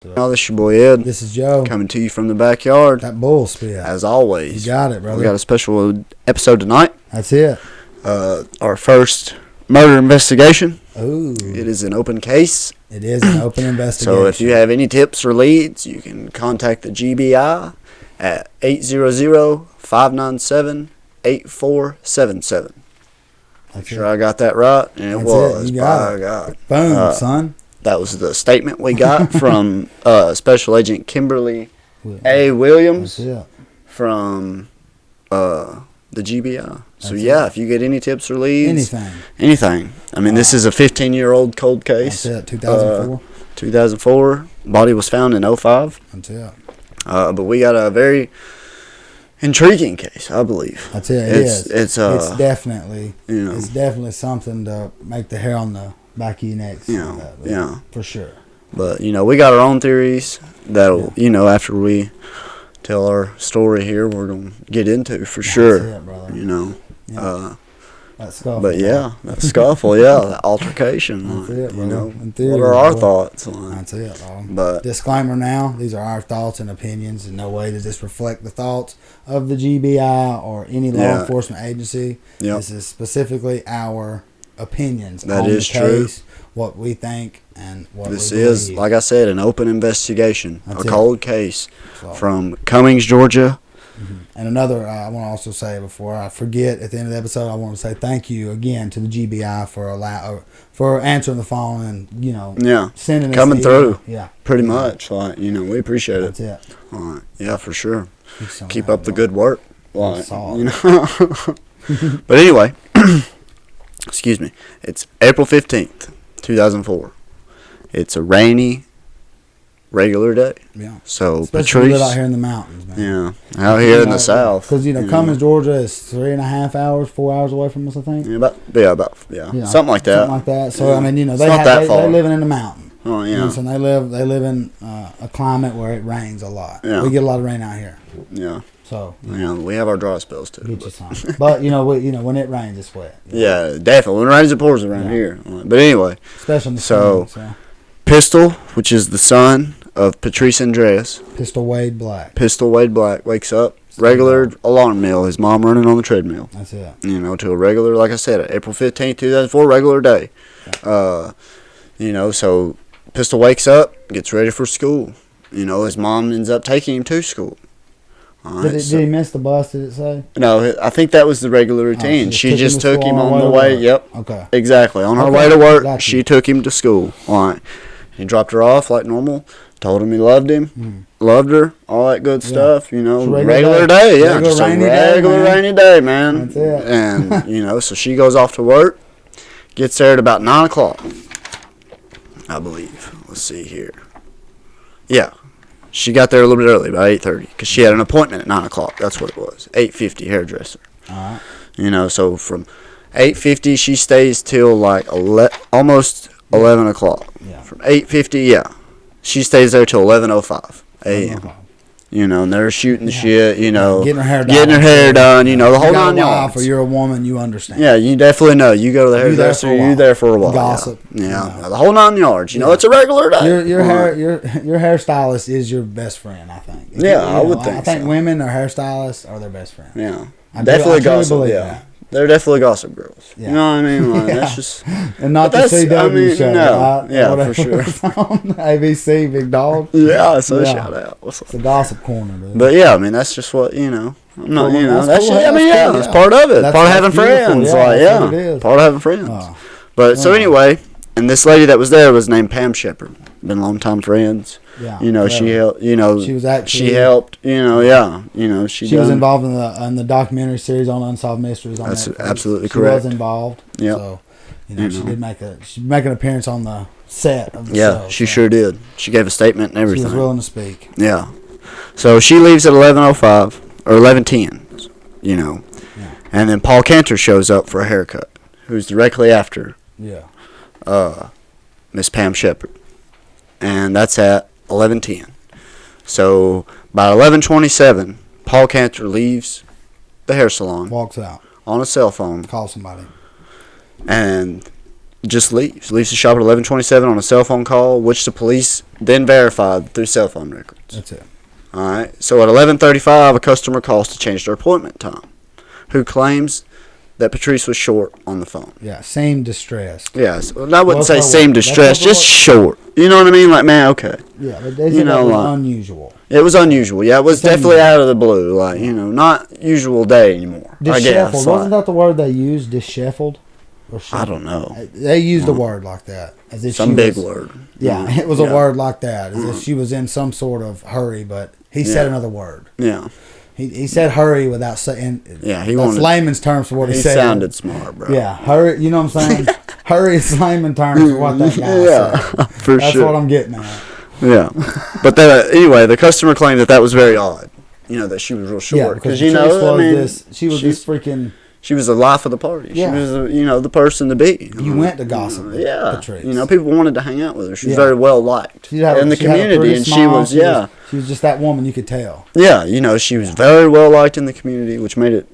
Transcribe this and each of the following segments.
This is your boy Ed. This is Joe. Coming to you from the backyard. That bull spit. As always. You got it, brother. We got a special episode tonight. That's it. Our first murder investigation. Ooh. It is an open case. It is an open investigation. So if you have any tips or leads, you can contact the GBI at 800-597-8477. Sure I got that right? And it was. You got it. God. Boom, son. That was the statement we got from Special Agent Kimberly A. Williams from the GBI. So, if you get any tips or leads. Anything. I mean, this is a 15-year-old cold case. That's it, 2004. 2004. Body was found in 2005. That's it. But we got a very intriguing case, I believe. That's it. It's definitely it's definitely something to make the hair on the back of your neck. For sure. But we got our own theories that'll after we tell our story here, we're gonna get into for sure. That's it, brother. That scuffle. But that scuffle, that altercation. That's it, brother. What are our thoughts on it? That's it, bro. But disclaimer now: these are our thoughts and opinions. In no way does this reflect the thoughts of the GBI or any law enforcement agency. Yep. This is specifically our opinions that on is the case, true. What we think and what this we believe. is, like I said, an open investigation, That's a cold case so, from Cummings, Georgia. And another, I want to also say before I forget at the end of the episode, I want to say thank you again to the GBI for answering the phone and sending us coming through. Yeah, pretty much. Like we appreciate it. That's it. All right. Yeah, for sure. Keep that, up the good work. Like, But anyway, excuse me. It's April 15th, 2004. It's a rainy, regular day. Yeah. So especially Patrice, out here in the mountains, man. Yeah, out here in the south. Because Cummings, Georgia is 3.5 hours, 4 hours away from us, I think. About something like that. Something like that. So I mean, they living in the mountain. Oh yeah. So they live in a climate where it rains a lot. Yeah. We get a lot of rain out here. Yeah. So we have our dry spells too. Get you some. But when it rains, it's wet. Yeah, definitely. When it rains, it pours around here. But anyway, especially in the so Pistol, which is the son of Patrice Andreas. Pistol Wade Black. Wakes up. Regular alarm mill. His mom running on the treadmill. That's it. To a regular, like I said, April 15th, 2004, regular day. Yeah. So Pistol wakes up, gets ready for school. His mom ends up taking him to school. Did he miss the bus, did it say? No, I think that was the regular routine. She just took him on the way. Yep. Okay. Exactly. On her way to work, she took him to school. All right. He dropped her off like normal. Told him he loved him, loved her, all that good stuff. Regular day. Yeah, just a regular rainy day, man. That's it. And so she goes off to work, gets there at about 9 o'clock, I believe. Let's see here. Yeah, she got there a little bit early, about 8:30, because she had an appointment at 9 o'clock. That's what it was. 8:50 hairdresser. All right. So from 8:50 she stays till like almost 11 o'clock. Yeah. From 8:50, she stays there till 11:05 a.m. And they're shooting the shit, getting her hair done, the whole 9 yards. If you're a woman, you understand. Yeah, you definitely know. You go to the hairdresser, you're there for a while. Gossip. Yeah. The whole 9 yards. It's a regular day. Your hairstylist is your best friend, I think. I would think I think women or hairstylists are their best friends. Yeah. Definitely gossip. That. They're definitely gossip girls. Yeah. You know what I mean? Like, that's just... And not the CW show. No. Yeah, for sure. ABC, Big Dog. Yeah, so shout out. It's the gossip corner, dude. But that's just what, I'm not, that's cool. It's part of it. Part of having friends. Part of having friends. But, so anyway, and this lady that was there was named Pam Shepard. Been longtime friends. Yeah, she helped. She was actually. She helped. She was involved in the documentary series on Unsolved Mysteries. That's absolutely correct. She was involved. Yeah. So, she did make an appearance on the set of the show. Yeah, she sure did. She gave a statement and everything. She was willing to speak. Yeah. So she leaves at 11:05 or 11:10. Yeah. And then Paul Cantor shows up for a haircut. Who's directly after. Yeah. Miss Pam Shepard. And that's at 11:10. So by 11:27, Paul Cantor leaves the hair salon. Walks out. On a cell phone. Call somebody. And just leaves. Leaves the shop at 11:27 on a cell phone call, which the police then verified through cell phone records. That's it. All right. So at 11:35, a customer calls to change their appointment time, who claims that Patrice was short on the phone. Yeah, seemed distressed. Yes. Well, I wouldn't say That's seemed distressed, just short. You know what I mean? Like, man, okay. Yeah, but they said that was unusual. It was unusual. Yeah, it was definitely out of the blue. Like, not usual day anymore. I guess. Wasn't that the word they used? Disheveled? I don't know. They used a word like that. As if some big word. Yeah, it was a word like that. As if she was in some sort of hurry, but he said another word. Yeah. He said hurry without saying. Yeah, that's layman's terms for what he said. He sounded smart, bro. Yeah, hurry. You know what I'm saying? Hurry is layman terms for what that guy said. For that's sure. That's what I'm getting at. Yeah, but anyway, the customer claimed that was very odd. That she was real short. Yeah, because she was this freaking. She was the life of the party. Yeah. She was, the person to be. You went to gossip. Yeah. Patrice. People wanted to hang out with her. She was very well liked in the community, and she was just that woman you could tell. Yeah, she was very well liked in the community, which made it,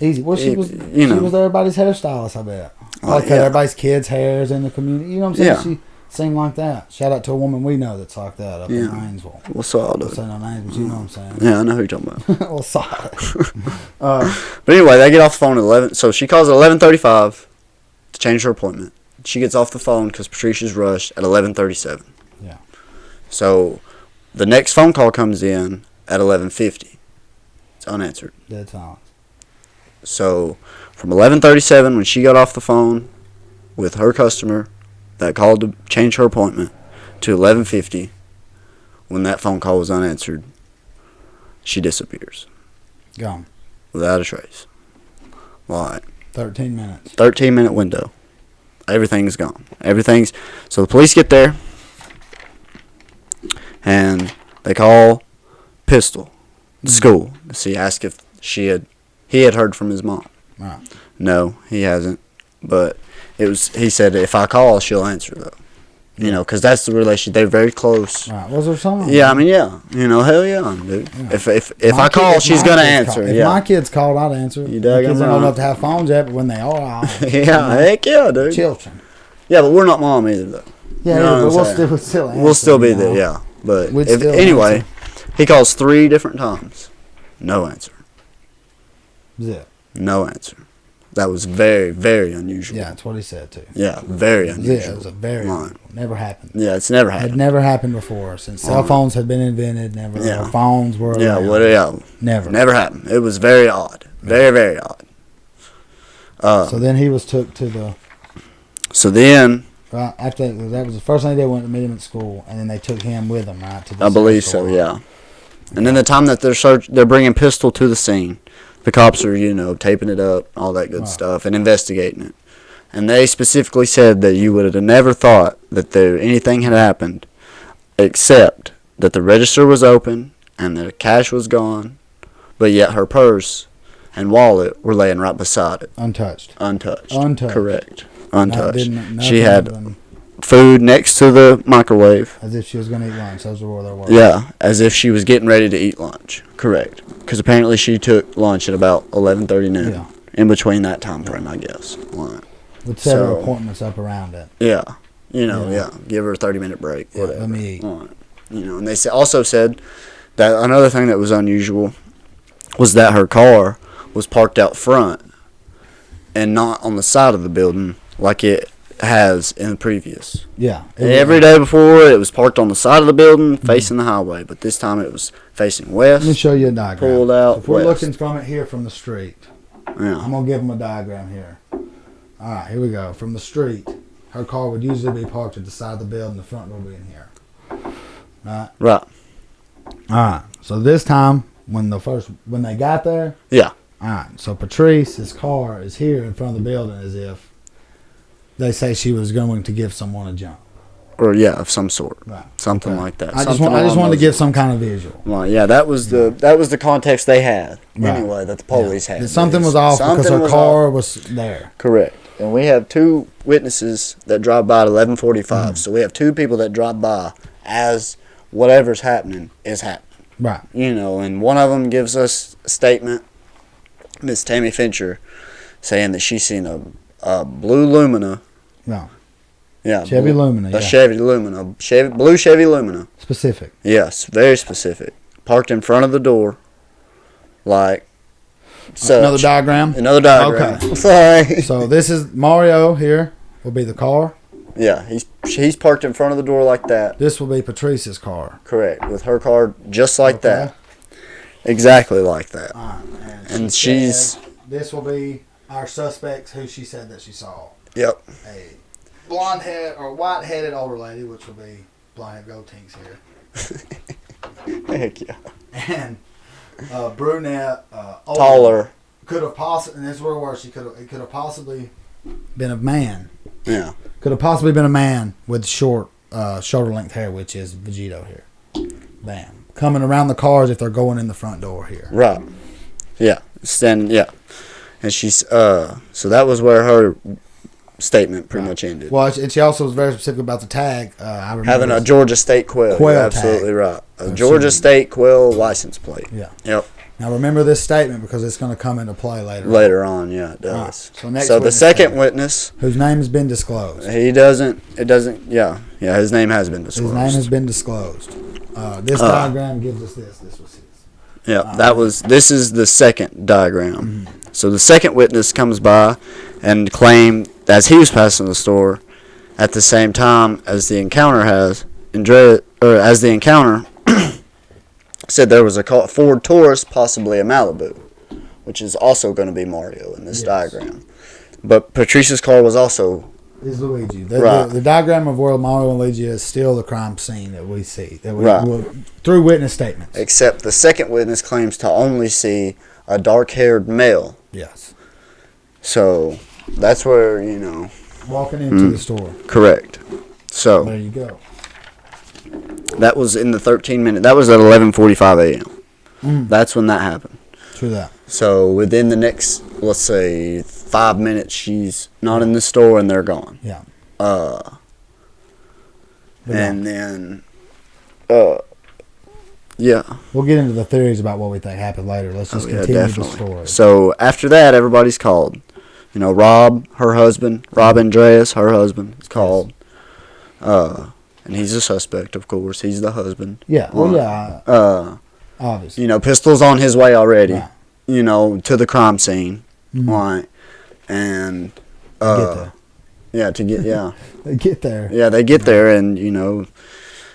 easy. Well, she was everybody's hairstylist, I bet. Everybody's kids' hairs in the community. You know what I'm saying? Yeah. She seemed like that. Shout out to a woman we know that's like that up in Rainsville. Well, solid. I'll say no names, but you know what I'm saying. Yeah, I know who you're talking about. Well, solid. But anyway, they get off the phone at 11. So she calls at 11:35 to change her appointment. She gets off the phone because Patricia's rushed at 11:37. Yeah. So the next phone call comes in at 11:50. It's unanswered. Dead silence. So from 11:37, when she got off the phone with her customer that called to change her appointment, to 11:50, when that phone call was unanswered, she disappears. Gone. Without a trace. Like 13 minutes. 13-minute window. Everything's gone. So the police get there, and they call Pistol, the school, to ask if he had heard from his mom. Right. No, he hasn't. But he said, if I call, she'll answer, though. Because that's the relation. They're very close. Right. Was there something? Yeah, yeah. Hell yeah, dude. Yeah. If I call, she's going to answer. If my kids called, I'd answer. You my kids don't have to have phones yet, but when they are, I'll answer. Yeah, heck yeah, dude. Children. Yeah, but we're not mom either, though. Yeah, but we'll still answer. We'll still be there, yeah. But anyway, he calls 3 different times. No answer. Zip. No answer. That was very, very unusual. Yeah, that's what he said too. Yeah, very unusual. Yeah, it was a very never happened. Yeah, it's never happened. It had never happened before since cell phones had been invented. Never. Yeah. Phones were. Yeah, never happened. It was very odd. Very, very odd. So then he was took to the. So then. Right after that was the first thing they went to meet him at school, and then they took him with them, right? I believe so. Yeah. And then the time that they're bringing Pistol to the scene. The cops are, taping it up, all that good stuff, and investigating it. And they specifically said that you would have never thought that anything had happened, except that the register was open and the cash was gone, but yet her purse and wallet were laying right beside it. Untouched. Correct. Untouched. She had food next to the microwave. As if she was going to eat lunch. Those were their words. Yeah, as if she was getting ready to eat lunch. Correct. Because apparently she took lunch at about 11:30 noon. Yeah. In between that time frame, I guess. Right. With several appointments up around it. Yeah. Give her a 30-minute break. Yeah, whatever. Let me eat. Right. And they also said that another thing that was unusual was that her car was parked out front and not on the side of the building like it has in the previous. Yeah. Every day before, it was parked on the side of the building facing the highway, but this time it was facing west. Let me show you a diagram. Pulled out so if we're looking from it here from the street, yeah. I'm going to give them a diagram here. All right, here we go. From the street, her car would usually be parked at the side of the building, the front door being here. Right. All right. So this time, when they got there. Yeah. All right. So Patrice's car is here in front of the building as if they say she was going to give someone a jump. Or of some sort. Right. Something like that. I just wanted to give some kind of visual. Well, yeah, that was the context they had. Right. Anyway, that the police had. Something was off because her car was there. Correct. And we have 2 witnesses that drive by at 11:45. So we have 2 people that drive by as whatever's happening is happening. Right. And one of them gives us a statement, Miss Tammy Fincher, saying that she's seen a blue Lumina No. Yeah. Chevy Lumina. A Chevy Lumina. Blue Chevy Lumina. Specific. Yes, very specific. Parked in front of the door. Like, such. Another diagram? Another diagram. Okay. Sorry. So this is Mario here. Will be the car. Yeah, he's parked in front of the door like that. This will be Patrice's car. Correct. With her car just like that. Exactly like that. Right. And she's... This will be our suspects who she said that she saw. Yep. A blonde-headed or white-headed older lady, which will be blonde-headed gold tinks here. Heck yeah. And brunette, older, taller. Could have possibly, and this is where worse. It could have possibly been a man. Yeah. Could have possibly been a man with short, shoulder-length hair, which is Vegito here. Bam. Coming around the cars if they're going in the front door here. Right. Yeah. Yeah. And she's so that was where her statement pretty much ended. Well, and she also was very specific about the tag. I remember having a Georgia State quail. You're absolutely right. A Georgia State quail license plate. Yeah. Yep. Now remember this statement because it's going to come into play later. Later on, yeah, it does. Right. So the second witness, whose name has been disclosed. It doesn't. Yeah. His name has been disclosed. His name has been disclosed. This diagram gives us this. This was his. Yeah, this is the second diagram. Mm-hmm. So the second witness comes by and claimed as he was passing the store at the same time as the encounter as the encounter said there was a Ford Taurus, possibly a Malibu, which is also going to be Mario in this diagram. But Patrice's car was also... is Luigi. The diagram of where Mario and Luigi is still the crime scene that we see. Through witness statements. Except the second witness claims to only see a dark-haired male. Yes. So that's where, walking into the store. Correct. So there you go. That was in the 13-minute. That was at 11:45 a.m. That's when that happened. True that. So within the next, let's say, 5 minutes, she's not in the store and they're gone. Yeah. And then, yeah. We'll get into the theories about what we think happened later. Let's just continue the story. So after that, everybody's called. Rob, her husband, Rob Andreas, her husband, is called. And he's a suspect, of course. He's the husband. Yeah. Well, yeah. Obviously. Pistols on his way already. Right. To the crime scene. Mm-hmm. Right. And get there. Yeah, they get there. Yeah, they get there, and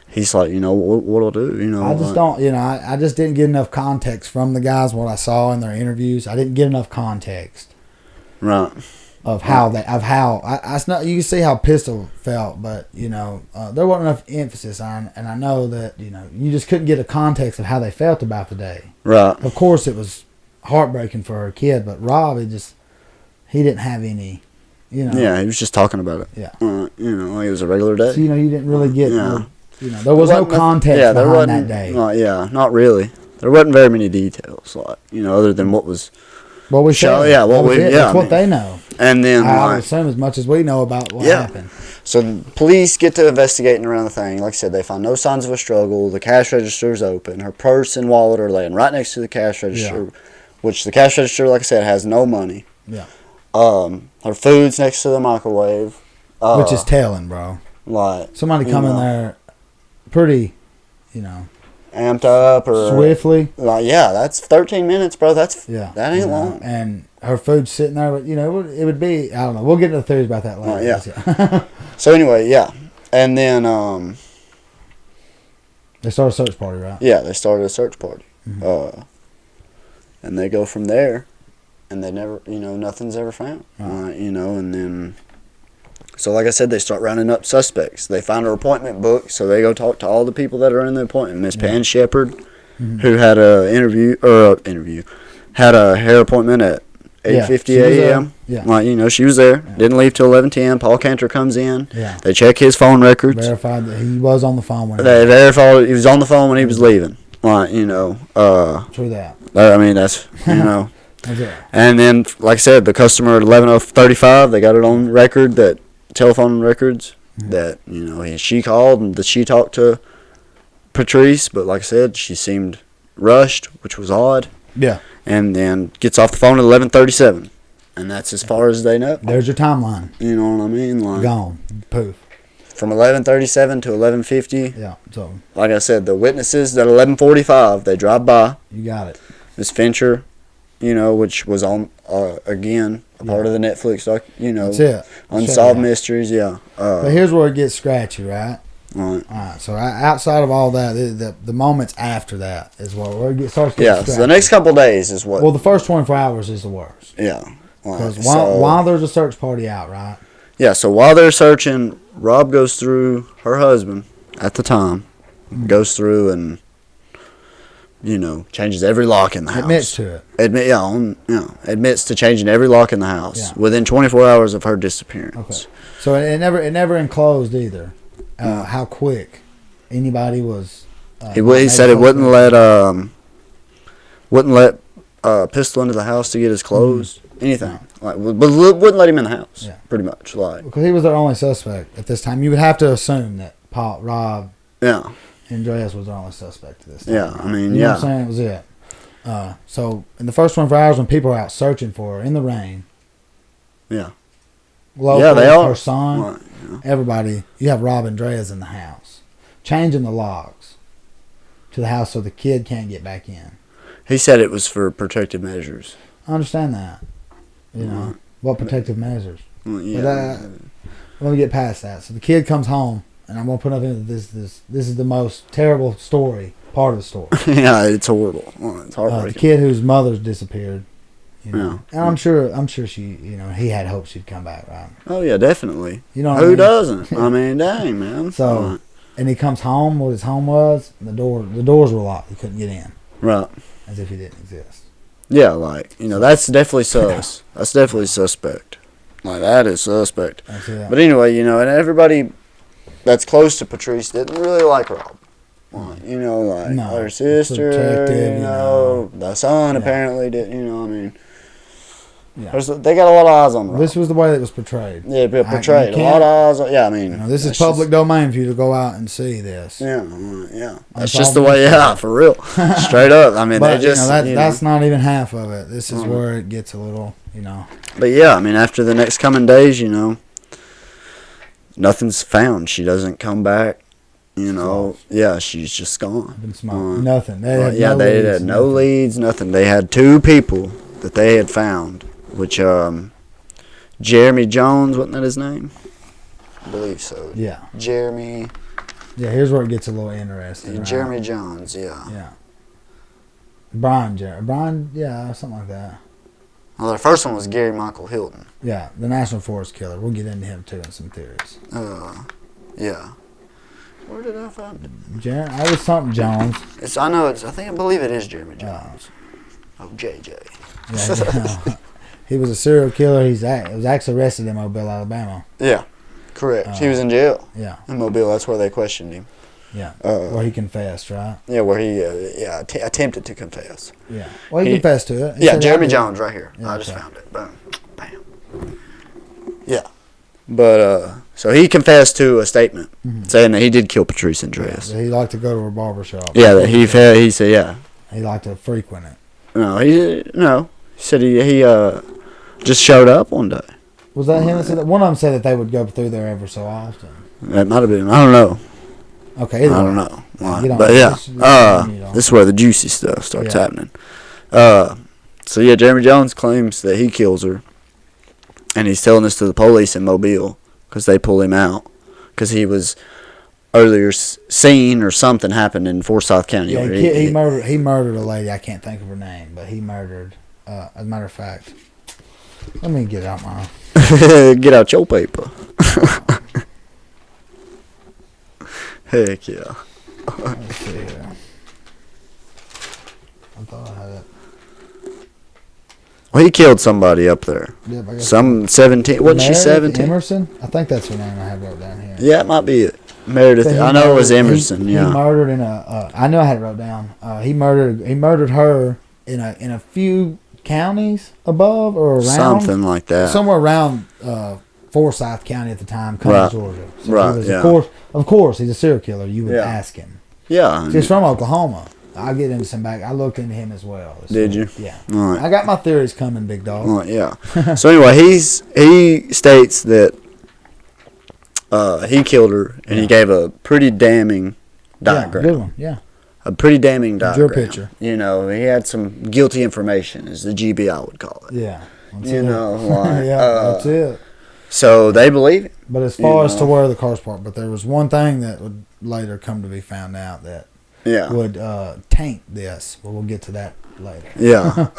he's like, what'll do? I just don't. I just didn't get enough context from the guys. What I saw in their interviews, I didn't get enough context. Right. Of how you can see how Pistol felt, but there wasn't enough emphasis on, and I know that you just couldn't get a context of how they felt about the day. Right. Of course, it was heartbreaking for her kid, but Rob, he didn't have any, Yeah, he was just talking about it. Yeah. Like it was a regular day. So, you didn't really get. There was no context behind that day. Not really. There wasn't very many details, other than what was. What we showed. Yeah, that's what they know. And then I would assume as much as we know about what happened. So the police get to investigating around the thing. Like I said, they find no signs of a struggle. The cash register is open. Her purse and wallet are laying right next to the cash register, which the cash register, like I said, has no money. Yeah. Her food's next to the microwave. Which is telling, bro. Like somebody come in there pretty, amped up or swiftly. Like that's 13 minutes, bro. That ain't long. And her food's sitting there, but it would be. I don't know. We'll get into the theories about that later. Yeah. So anyway, and then they started a search party, right? Yeah, they started a search party. Mm-hmm. And they go from there, and they never, nothing's ever found. Right. And then. So like I said, they start rounding up suspects. They find her appointment book, so they go talk to all the people that are in the appointment. Miss Pan Shepard, who had had a hair appointment at 8:50 a.m. Yeah. She was there. Yeah. Didn't leave till 11:10. Paul Cantor comes in. Yeah. They check his phone records. Verified that he was on the phone when they verified he was on the phone when he was leaving. True that. I mean, that's That's it. And then, like I said, the customer at 11:35, they got it on record that. Telephone records that she called and that she talked to Patrice, but like I said, she seemed rushed, which was odd. Yeah. And then gets off the phone at 11:37. And that's as far as they know. There's your timeline. You know what I mean? Like, gone. Poof. From 11:37 to 11:50. Yeah. So, like I said, the witnesses at 11:45, they drive by. You got it. Miss Fincher, you know, which was on again a part of the Netflix, That's it. Unsolved Mysteries. Yeah. But here's where it gets scratchy, right? Right. All right. So outside of all that, the moments after that is where it starts getting scratchy. So the next couple of days is what. Well, the first 24 hours is the worst. Yeah. Because while there's a search party out, right? Yeah. So while they're searching, Rob goes through her husband at the time, goes through and, you know, changes every lock in the house. Admits to it. Admits to changing every lock in the house within 24 hours of her disappearance. Okay. So it never enclosed either. How quick anybody was. He said it wouldn't let pistol into the house to get his clothes. Anything. Like, but wouldn't let him in the house. Yeah. Pretty much. Like, because he was their only suspect at this time. You would have to assume that Rob. Yeah. Andreas was their only suspect at this time. Yeah. I mean, you know what I'm saying? It was it. So in the first 24 hours when people are out searching for her in the rain. Yeah. Local, they are. Her son. Right. Everybody, you have Rob Andreas in the house, changing the locks to the house so the kid can't get back in. He said it was for protective measures. I understand that. You know, what protective measures? Well, yeah. But let me get past that. So the kid comes home, and I'm gonna put up into this. This is the most terrible story. Part of the story. Yeah, it's horrible. It's heartbreaking. The kid whose mother's disappeared. You know, and I'm sure she, you know, he had hoped she'd come back, right? Oh yeah, definitely. You know, who doesn't? I mean, dang man. So, and he comes home. What his home was, the doors were locked. He couldn't get in. Right. As if he didn't exist. Yeah, like, you know, that's definitely sus. That's definitely suspect. Like, that is suspect. But anyway, you know, and everybody that's close to Patrice didn't really like Rob. You know, like her sister, you know, the son apparently didn't. You know, I mean. Yeah. They got a lot of eyes on Rob. This was the way it was portrayed. Yeah, portrayed. A lot of eyes. Yeah, I mean. You know, this is public domain for you to go out and see this. Yeah, yeah. That's just the way, for real. Straight up. I mean, but, they just. You know, that's not even half of it. This is where it gets a little, you know. But yeah, I mean, after the next coming days, you know, nothing's found. She doesn't come back. You know, she's just gone. Been smoked. Nothing. They had no leads, nothing. They had two people that they had found. Which, Jeremy Jones, wasn't that his name? I believe so. Yeah. Jeremy. Yeah, here's where it gets a little interesting. Right? Jeremy Jones, yeah. Yeah. Brian, yeah, something like that. Well, the first one was Gary Michael Hilton. Yeah, the National Forest Killer. We'll get into him, too, in some theories. Yeah. Where did I find it? I was something Jones. I believe it is Jeremy Jones. JJ. Yeah, he was a serial killer. He was actually arrested in Mobile, Alabama. Yeah, correct. He was in jail. Yeah. In Mobile, that's where they questioned him. Yeah. Where he confessed, right? Yeah, where he attempted to confess. Yeah. Well, he confessed to it. Yeah, Jeremy Jones right here. Yeah, I just found it. Boom. Bam. Yeah. But, so he confessed to a statement saying that he did kill Patrice Andreas. Yeah, he liked to go to a barber shop. Yeah, that he said, yeah. He liked to frequent it. No, he said he just showed up one day. Was that him that said that? One of them said that they would go through there ever so often. That might have been. I don't know. Okay, I don't know. But yeah, this is where the juicy stuff starts happening. So yeah, Jeremy Jones claims that he kills her, and he's telling this to the police in Mobile because they pull him out because he was earlier seen or something happened in Forsyth County. Yeah, he murdered a lady. I can't think of her name, but he murdered. As a matter of fact, let me get out my. Get out your paper. Heck yeah. Let's see here. I thought I had it. Well, he killed somebody up there. Yep, some 17. Wasn't she 17? Emerson? I think that's her name I have wrote down here. Yeah, it might be it. Meredith. I know it was Emerson. He murdered in a. I know I had it wrote down. He murdered her in a few counties above or around. Something like that. Somewhere around Forsyth County at the time, Cummings, Georgia. So right. Of course, he's a serial killer. You would ask him. Yeah. He's from Oklahoma. I'll get into some back. I looked into him as well. Did you? Yeah. All right. I got my theories coming, big dog. All right, yeah. So anyway, he states that he killed her, and he gave a pretty damning diagram. Yeah, good one. Yeah. A pretty damning diagram. Your picture. You know, he had some guilty information, as the GBI would call it. Yeah. You know, like, that's it. So they believe it. But as far as to where the car's parked, but there was one thing that would later come to be found out that would taint this. But we'll get to that later. Yeah.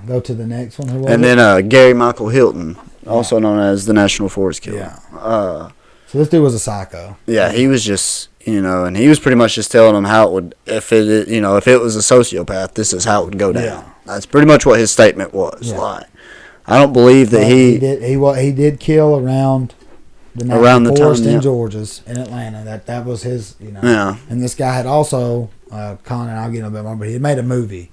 Go to the next one. Who was and it? then Gary Michael Hilton, also known as the National Forest Killer. Yeah. So this dude was a psycho. Yeah, he was just, you know, and he was pretty much just telling them how it would, if it was a sociopath, this is how it would go down. Yeah. That's pretty much what his statement was. Yeah. Like, I don't believe that he did kill around the forest in Georgia's in Atlanta. That was his, you know. Yeah. And this guy had also, Colin, I'll get a bit more, but he had made a movie.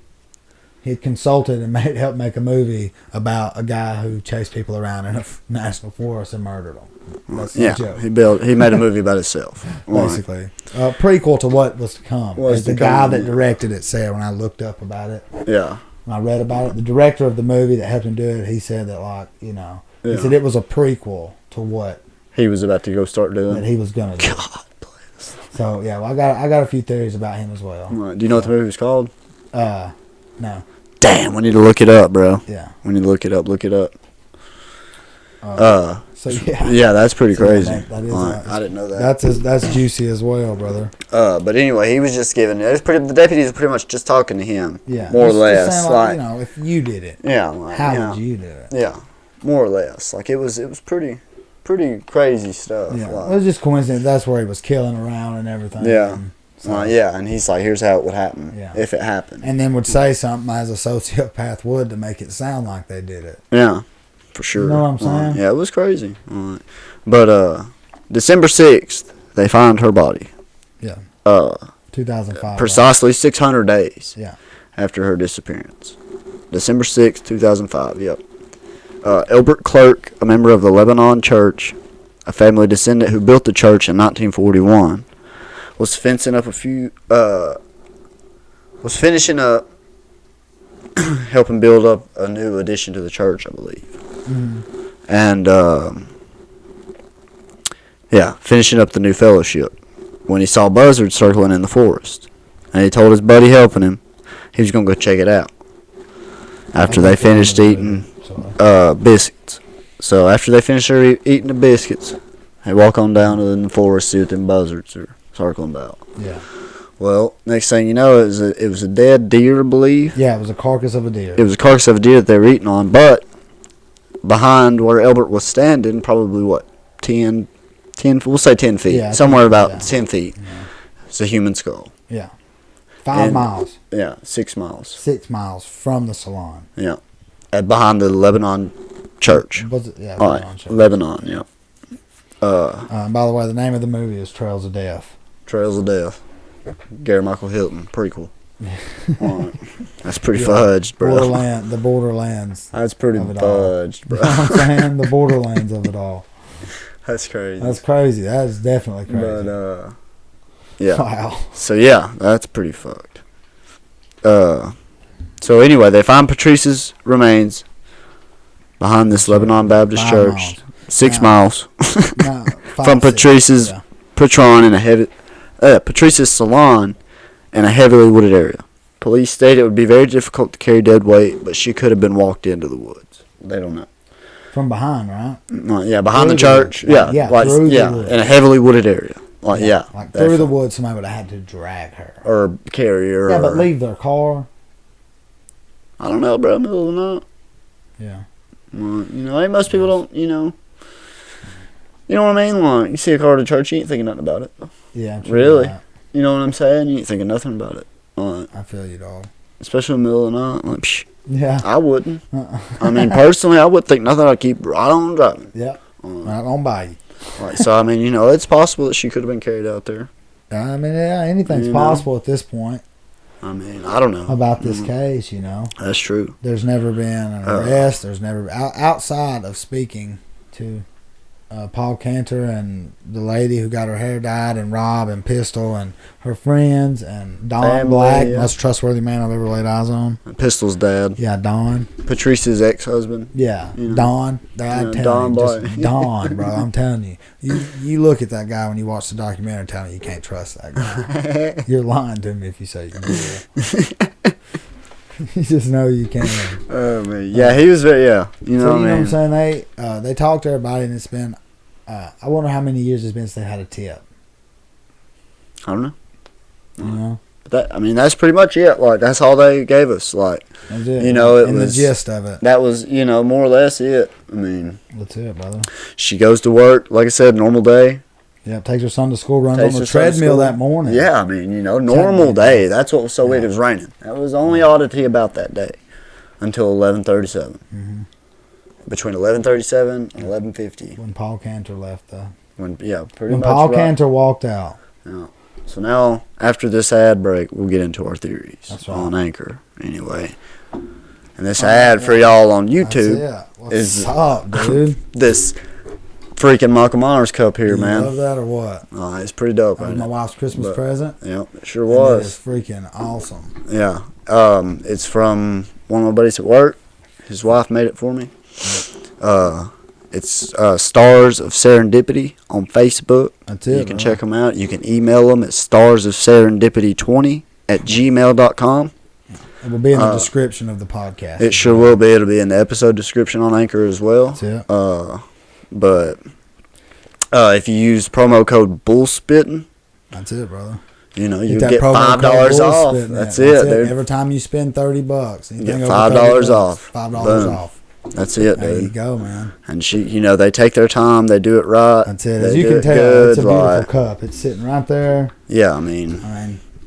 He had consulted and helped make a movie about a guy who chased people around in a national forest and murdered them. That's no joke. He made a movie about himself. Basically. Prequel to what was to come. As the guy that directed it said when I looked up about it. Yeah. When I read about it, the director of the movie that helped him do it, he said that, like, you know, he said it was a prequel to what he was about to go start doing. That he was going to do. God bless. So, yeah, well, I got a few theories about him as well. Right. Do you know what the movie was called? No. Damn, we need to look it up, bro. Yeah. We need to look it up. Look it up. So yeah. Yeah, that's pretty crazy. That is I didn't know that. That's juicy as well, brother. But anyway, he was just giving the deputies were pretty much just talking to him. Yeah. More or less. Just like, you know, if you did it. Yeah. Like, how would you do it? Yeah. More or less. Like it was pretty crazy stuff. Yeah. Like, it was just coincidence. That's where he was killing around and everything. Yeah. And and he's like, here's how it would happen if it happened. And then would say something as a sociopath would to make it sound like they did it. Yeah, for sure. You know what I'm saying? Yeah, it was crazy. But December 6th, they find her body. Yeah. 2005. Precisely 600 days after her disappearance. December 6th, 2005, yep. Elbert Clark, a member of the Lebanon Church, a family descendant who built the church in 1941, was finishing up, helping build up a new addition to the church, I believe. Mm-hmm. And, finishing up the new fellowship when he saw buzzards circling in the forest. And he told his buddy helping him he was going to go check it out after they finished eating biscuits. So after they finished eating the biscuits, they walk on down to the forest, see what them buzzards are circling about. Yeah. Well, next thing you know, it was a dead deer, I believe. Yeah, it was a carcass of a deer. It was a carcass of a deer that they were eating on, but behind where Elbert was standing, probably, 10, we'll say 10 feet. Yeah, somewhere about 10 feet. Yeah. It's a human skull. Yeah. 5 miles. Yeah, 6 miles. 6 miles from the salon. Yeah. Behind the Lebanon Church. Was it? Yeah, Lebanon Church. Lebanon, yeah. By the way, the name of the movie is Trails of Death. Trails of Death. Gary Michael Hilton, prequel. Right. That's pretty fudged, bro. The Borderlands. That's pretty fudged, bro. You know what I'm saying? The Borderlands of it all. That's crazy. That's crazy. That is definitely crazy. But, yeah. Wow. So, yeah, that's pretty fucked. So, anyway, they find Patrice's remains behind this Lebanon Baptist Church. 6 miles from Patrice's patron in a heavy... Patrice's salon in a heavily wooded area. Police state it would be very difficult to carry dead weight, but she could have been walked into the woods. They don't know. From behind, right? Behind the church. In a heavily wooded area. Like through the woods, somebody would have had to drag her. Or carry her. Yeah, but leave their car. I don't know, bro. Middle of the night. Yeah. Most people don't, You know what I mean? Like, you see a car at a church, you ain't thinking nothing about it. Yeah, really? You know what I'm saying? You ain't thinking nothing about it. I feel you, dog. Especially in the middle of the night. Like, yeah. I wouldn't. I mean, personally, I would think nothing. I'd keep right on driving. Yeah. Right on by you. Right, so, I mean, it's possible that she could have been carried out there. I mean, yeah, anything's possible at this point. I mean, I don't know. About this case, That's true. There's never been an arrest. There's never... outside of speaking to Paul Cantor and the lady who got her hair dyed, and Rob and Pistol and her friends, and Don Family, Black, yeah. most trustworthy man I've ever laid eyes on. Pistol's dad. Yeah, Don. Patrice's ex-husband. Yeah, You know. Don. I'm Yeah, telling Don you, Black. just Don, bro. I'm telling you. You look at that guy when you watch the documentary and tell you can't trust that guy. You're lying to me if you say you can. You just know you can't. Oh man, yeah, he was very You know, So you know what what I'm saying? They talk to everybody, and it's been. I wonder how many years it's been since they had a tip. I don't know. You know, But that's pretty much it. Like that's all they gave us. Like that's it. You know, it and was- the gist of it. that was more or less it. I mean, That's it, brother. she goes to work, like I said, normal day. Yeah, takes her son to school, runs Takes on her the son to treadmill school. that morning. Yeah, I mean, normal day. That's what was so weird. It was raining. That was the only oddity about that day until 11:37. Mm-hmm. Between 11:37 and 11:50. When Paul Cantor left, Pretty when much. Paul right. Cantor walked out. Yeah. So now, after this ad break, we'll get into our theories That's right. on Anchor. Anyway, and this ad for y'all on YouTube That's it. What's is up, dude? this freaking Michael Myers cup here, You man. love that or what? It's pretty dope, That was ain't my it? wife's Christmas But- present. Yep, it sure And it was. is freaking awesome. Yeah. It's from one of my buddies at work. His wife made it for me. It's Stars of Serendipity on Facebook. That's it. You can bro. check them out. You can email them at starsofserendipity20@gmail.com. It will be in the description of the podcast. It sure will be. It'll be in the episode description on Anchor as well. That's it. But if you use promo code BULLSPITTIN', That's it, brother. you Get that get promo $5 code off. Bullspit in That's it. it, dude. Every time you spend $30, You get anything over $5 $30, off. $5 Boom. off. That's it, There you dude. go, man. And they take their time. They do it right. That's it. They As you do can it tell, good, it's a beautiful like- cup. It's sitting right there. Yeah, I mean,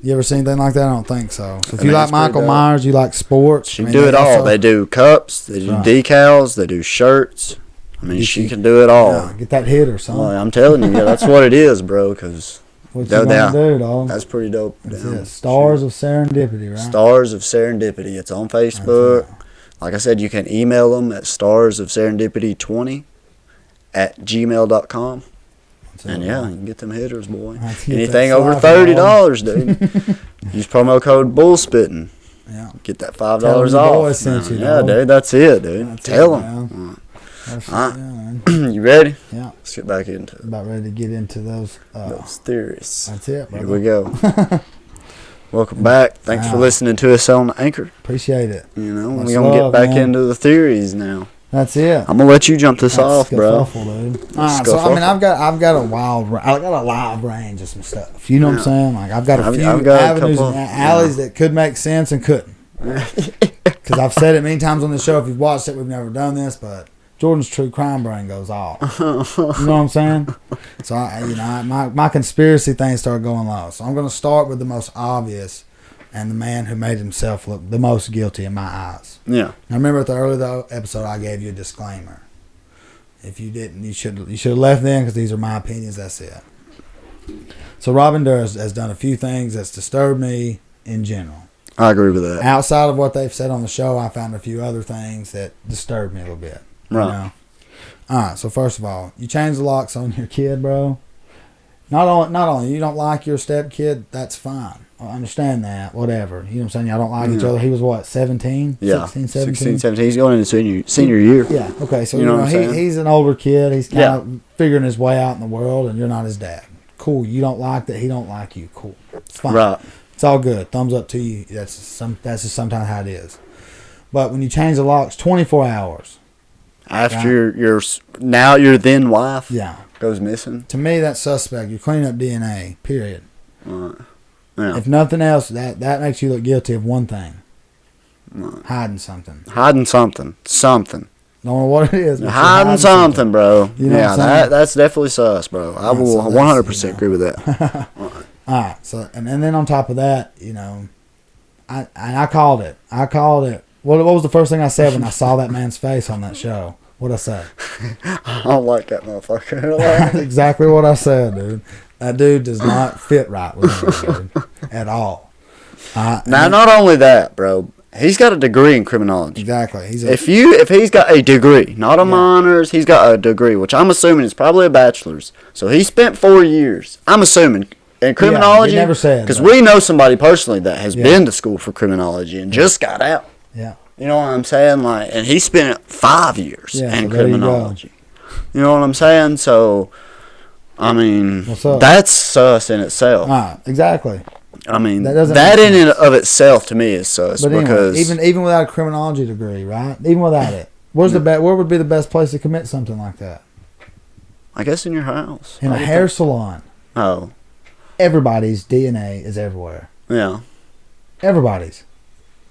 You ever seen anything like that? I don't think so. So if I you mean, like it's pretty Michael dope. Myers, you like sports. she can do it all. also- They do cups. They do Right. decals. They do shirts. I mean, Get she you- can do it all. Yeah, get that hitter, son. Well, I'm telling you, that's what it is, bro. Because What you no gonna doubt. do, dog? that's pretty dope. That's damn. it. Stars of Serendipity, right? Stars of Serendipity. It's on Facebook. Like I said, you can email them at starsofserendipity20@gmail.com. That's it, And yeah, bro. you can get them hitters, boy. That's it. Anything That's over life, $30, dude. Use promo code BULLSPITTIN'. Yeah. Get that $5 Tell 'em your off. boys sent you, Yeah, dog. dude, that's it, dude. That's Tell it, them. That's it, Alright. yeah, man. You ready? Yeah. Let's get back into it. About ready to get into those. Those theories. That's it, Here brother. we go. Welcome back. Thanks for Wow. listening to us on Anchor. Appreciate it. We're Much going to get love, back man. into the theories now. That's it. I'm going to let you jump this That's off, bro. scuffle, dude. Alright, so I mean, I've got a live range of some stuff. You know what I'm saying? Like I've got a few I've got a avenues couple, and alleys that could make sense and couldn't. Because I've said it many times on the show. If you've watched it, we've never done this, but Jordan's true crime brain goes off. You know what I'm saying? So my conspiracy things start going low. So I'm going to start with the most obvious, and the man who made himself look the most guilty in my eyes. Yeah. Now remember at the earlier episode, I gave you a disclaimer. If you didn't, you should have left then, because these are my opinions. That's it. So Robin Durst has done a few things that's disturbed me in general. I agree with that. Outside of what they've said on the show, I found a few other things that disturbed me a little bit. Right. You know? All right. So first of all, you change the locks on your kid, bro. Not only you don't like your stepkid, that's fine. I understand that. Whatever. You know what I'm saying? Y'all don't like each other. He was what, 17? Yeah. 16, 17? 16, 17. He's going into senior year. Yeah. Okay. So You know what I'm saying? he's an older kid. He's kind Yeah. of figuring his way out in the world, and you're not his dad. Cool. You don't like that. He don't like you. Cool. It's fine. Right. It's all good. Thumbs up to you. That's just sometimes how it is. But when you change the locks, 24 hours. After your then wife Yeah. goes missing. To me, that's suspect. You're cleaning up DNA. Period. Right. Yeah. If nothing else, that makes you look guilty of one thing. Hiding something. Hiding something. Something. Don't know what it is. But you're Hiding something, bro. You know yeah, what I'm saying? that's definitely sus, bro. I will so that's, 100% agree with that. All right. So and then on top of that, I called it. What was the first thing I said when I saw that man's face on that show? What'd I say? I don't like that motherfucker. That's exactly what I said, dude. That dude does not fit right with me, dude, at all. Now, not only that, bro. He's got a degree in criminology. Exactly. If he's got a degree, not a minors, he's got a degree, which I'm assuming is probably a bachelor's. So he spent 4 years. I'm assuming in criminology. Yeah, you never said. Because we know somebody personally that has been to school for criminology and just got out. Yeah. You know what I'm saying? Like, and he spent 5 years in criminology. You know what I'm saying? So, I mean, that's sus in itself. Exactly. I mean, that in and of itself to me is sus. But because even without a criminology degree, right? Even without it, where would be the best place to commit something like that? I guess in your house. In a hair salon. Oh. Everybody's DNA is everywhere. Yeah. Everybody's.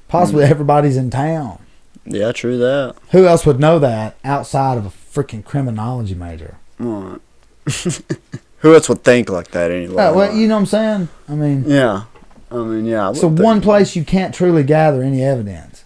Possibly everybody's in town. Yeah, true that. Who else would know that outside of a freaking criminology major? Right. Who else would think like that anyway? Well, you know what I'm saying? I mean... Yeah. Yeah. So one place you can't truly gather any evidence.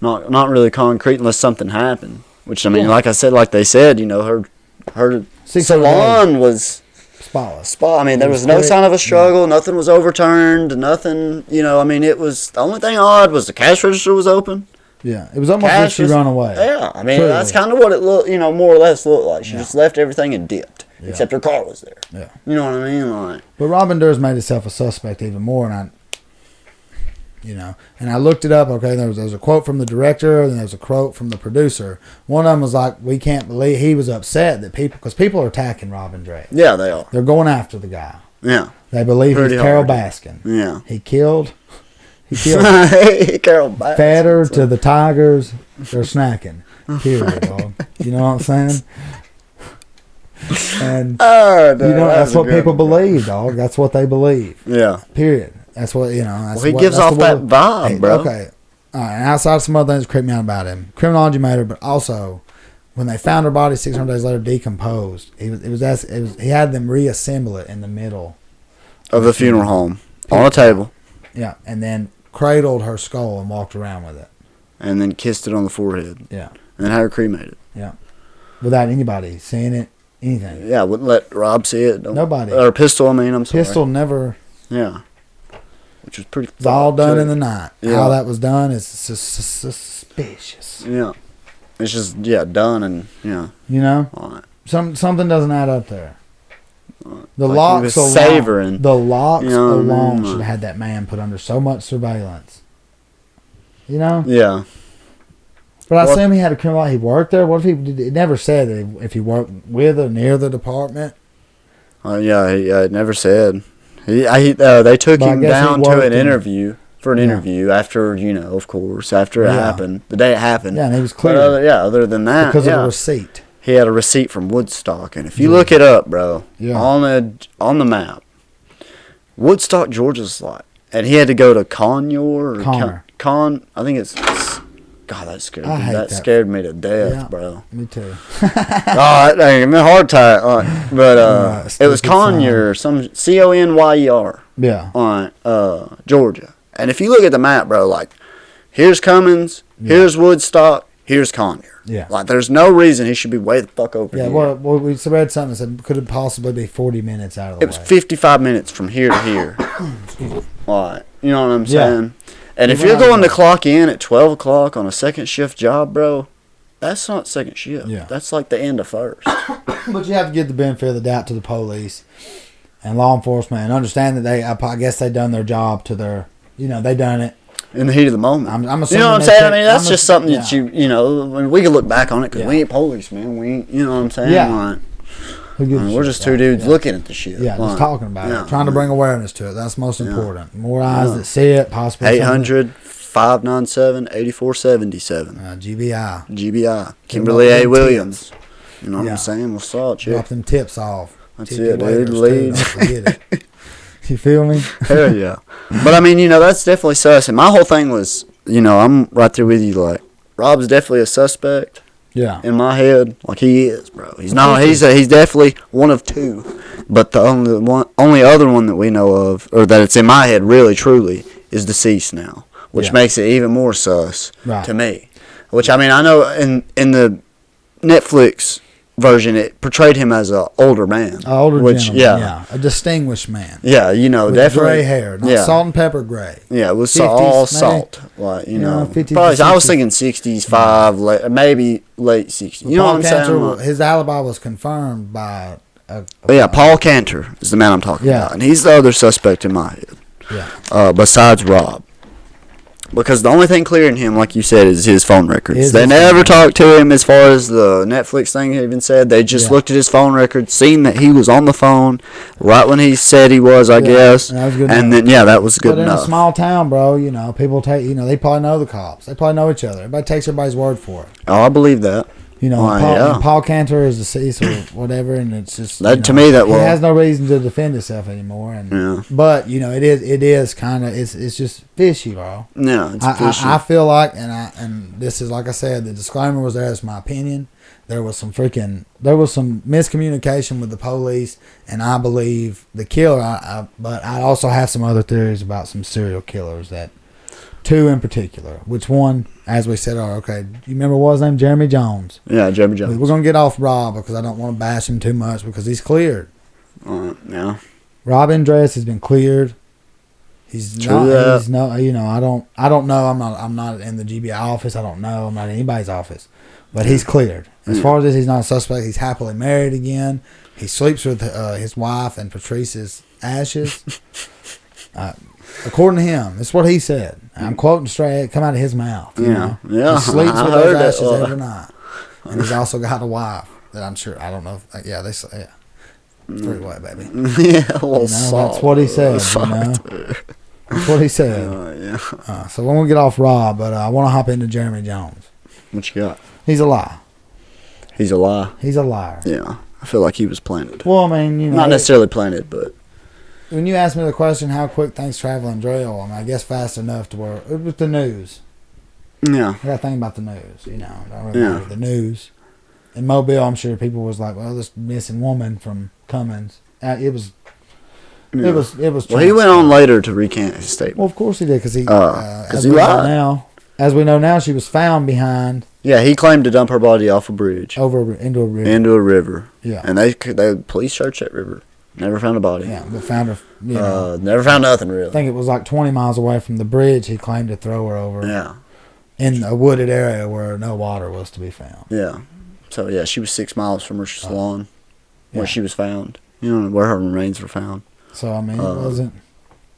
Not really concrete unless something happened. Which, I mean, like I said, like they said, you know, her salon was... Spotless. I mean, there was no sign of a struggle. Nothing was overturned. Nothing, you know, I mean, it was... The only thing odd was the cash register was open. Yeah, it was almost like she run away. Yeah, I mean, that's kind of what it looked, you know, more or less looked like. She just left everything and dipped, except her car was there. Yeah. You know what I mean? Like, but Robin Durst made himself a suspect even more, and I looked it up. Okay, there was a quote from the director, and there was a quote from the producer. One of them was like, "We can't believe," he was upset that because people are attacking Robin Durst. Yeah, they are. They're going after the guy. Yeah. They believe he's Carol Baskin. Yeah. He killed Carol Baskin. Fed her to the tigers. They're snacking. Period, dog. You know what I'm saying? And that's what people believe, dog. That's what they believe. Yeah. Period. That's what That's he gives off that vibe, bro. Okay. All right. And outside of some other things that creep me out about him, criminology matter, but also when they found her body 600 days later decomposed, he had them reassemble it in the middle of the funeral home on a table. Yeah, and then cradled her skull and walked around with it. And then kissed it on the forehead. Yeah. And had her cremated. Yeah. Without anybody seeing it, anything. Yeah, wouldn't let Rob see it. Nobody. Or Pistol, I'm sorry. Pistol never. Yeah. Which was pretty. It's all done in the night. Yeah. How that was done is suspicious. Yeah. It's just, done and, You know? Right. Something doesn't add up there. The like locks alone, savoring. The locks alone should have had that man put under so much surveillance. You know? Yeah. But I assume he had a criminal. He worked there. What if he did? It never said that if he worked with or near the department. It never said. They took him down to an interview for an interview after, of course, after it happened, the day it happened. Yeah, and he was clear. Other than that, because of a receipt. He had a receipt from Woodstock, and if you look it up, bro, on the map, Woodstock, Georgia's like, and he had to go to Conyers or I think it's. God, that scared me. That scared me to death, bro. Me too. That gave me a heart attack. But it was Conyers, some Conyer. Yeah. Georgia. And if you look at the map, bro, like, here's Cummins, here's Woodstock, here's Conyers. Yeah. Like, there's no reason he should be way the fuck over here. Yeah, well, we read something that said could it possibly be 40 minutes out of the way. It was 55 minutes from here to here. Like, you know what I'm saying? And if you're going to clock in at 12 o'clock on a second shift job, bro, that's not second shift. Yeah. That's like the end of first. But you have to give the benefit of the doubt to the police and law enforcement and understand that I guess they done their job to their, they done it. In the heat of the moment. I'm assuming you know what I'm saying? I mean, that's just something that we can look back on it because we ain't police, man. We ain't, you know what I'm saying? Yeah. Like, we're just two dudes looking at the shit. Yeah, just talking about it. Trying to bring awareness to it. That's most important. More eyes that see it, possibly. 800-597-8477. GBI. Kimberly A. Williams. You know what I'm saying? We'll saw it, drop them tips off. That's it, dude. Lead. Don't forget it. You feel me? Hell yeah. But I mean, that's definitely sus. And my whole thing was, I'm right there with you. Like, Rob's definitely a suspect. Yeah. In my head, like he is, bro. He's not. He's definitely one of two. But the only other one that we know of, or that it's in my head, really truly, is deceased now, which makes it even more sus to me. Which I mean, I know in the Netflix version, it portrayed him as an older man. An older gentleman, yeah. A distinguished man. Yeah, you know, with definitely. Gray hair, not salt and pepper gray. Yeah, it was 50s, all maybe? salt. Like, you know, 50s, probably, I was 60s. thinking 65, maybe late 60s. You know Paul what I'm saying? Cantor, Like, his alibi was confirmed by Paul Cantor is the man I'm talking about. And he's the other suspect in my head. Yeah. Besides Rob. Because the only thing clearing him, like you said, is his phone records. They never talked to him as far as the Netflix thing even said. They just looked at his phone records, seen that he was on the phone right when he said he was, I guess. And that was good and enough. then, that was good but enough. in a small town, bro, you know, people take, you know, they probably know the cops. They probably know each other. Everybody takes everybody's word for it. Oh, I believe that. You know, Paul Cantor is deceased or whatever, and it's just that, to me, that he has no reason to defend himself anymore. And but you know, it is kind of it's just fishy, bro. Yeah, it's fishy. I feel like, and this is like I said, the disclaimer was there. It's my opinion. There was some miscommunication with the police, and I believe the killer. But I also have some other theories about some serial killers that. Two in particular. Which one, as we said, you remember what his name? Jeremy Jones. Yeah, Jeremy Jones. We're going to get off Rob because I don't want to bash him too much because he's cleared. Yeah. Rob Andres has been cleared. He's no, you know, I don't know. I'm not in the GBI office. I don't know. I'm not in anybody's office. But he's cleared. As far as this, he's not a suspect. He's happily married again. He sleeps with his wife and Patrice's ashes. According to him, that's what he said. I'm quoting straight, come out of his mouth. You know? Yeah. He sleeps with those ashes every night, and he's also got a wife that I'm sure I don't know. They say, three-way, baby. That's what he said. You know? That's what he said. So when we get off Rob, but I want to hop into Jeremy Jones. What you got? He's a lie. He's a lie. He's a liar. Yeah, I feel like he was planted. Well, I mean, you know, not necessarily planted, but. When you asked me the question, how quick things travel in Drill, I mean, I guess fast enough to where it was the news. Yeah. I got to think about the news, you know. I don't really the news. In Mobile, I'm sure people was like, well, this missing woman from Cummins. It was. Well, he went on later to recant his statement. Well, of course he did, because he lied. As we know now, she was found behind. Yeah, he claimed to dump her body off a bridge. Into a river. Into a river. Yeah. And they police searched that river. Never found a body. Yeah, but found her. You know, never found nothing really. I think it was like 20 miles away from the bridge. He claimed to throw her over. Yeah. In a wooded area where no water was to be found. Yeah. So yeah, she was 6 miles from her salon, where she was found. You know, where her remains were found. So I mean, it wasn't.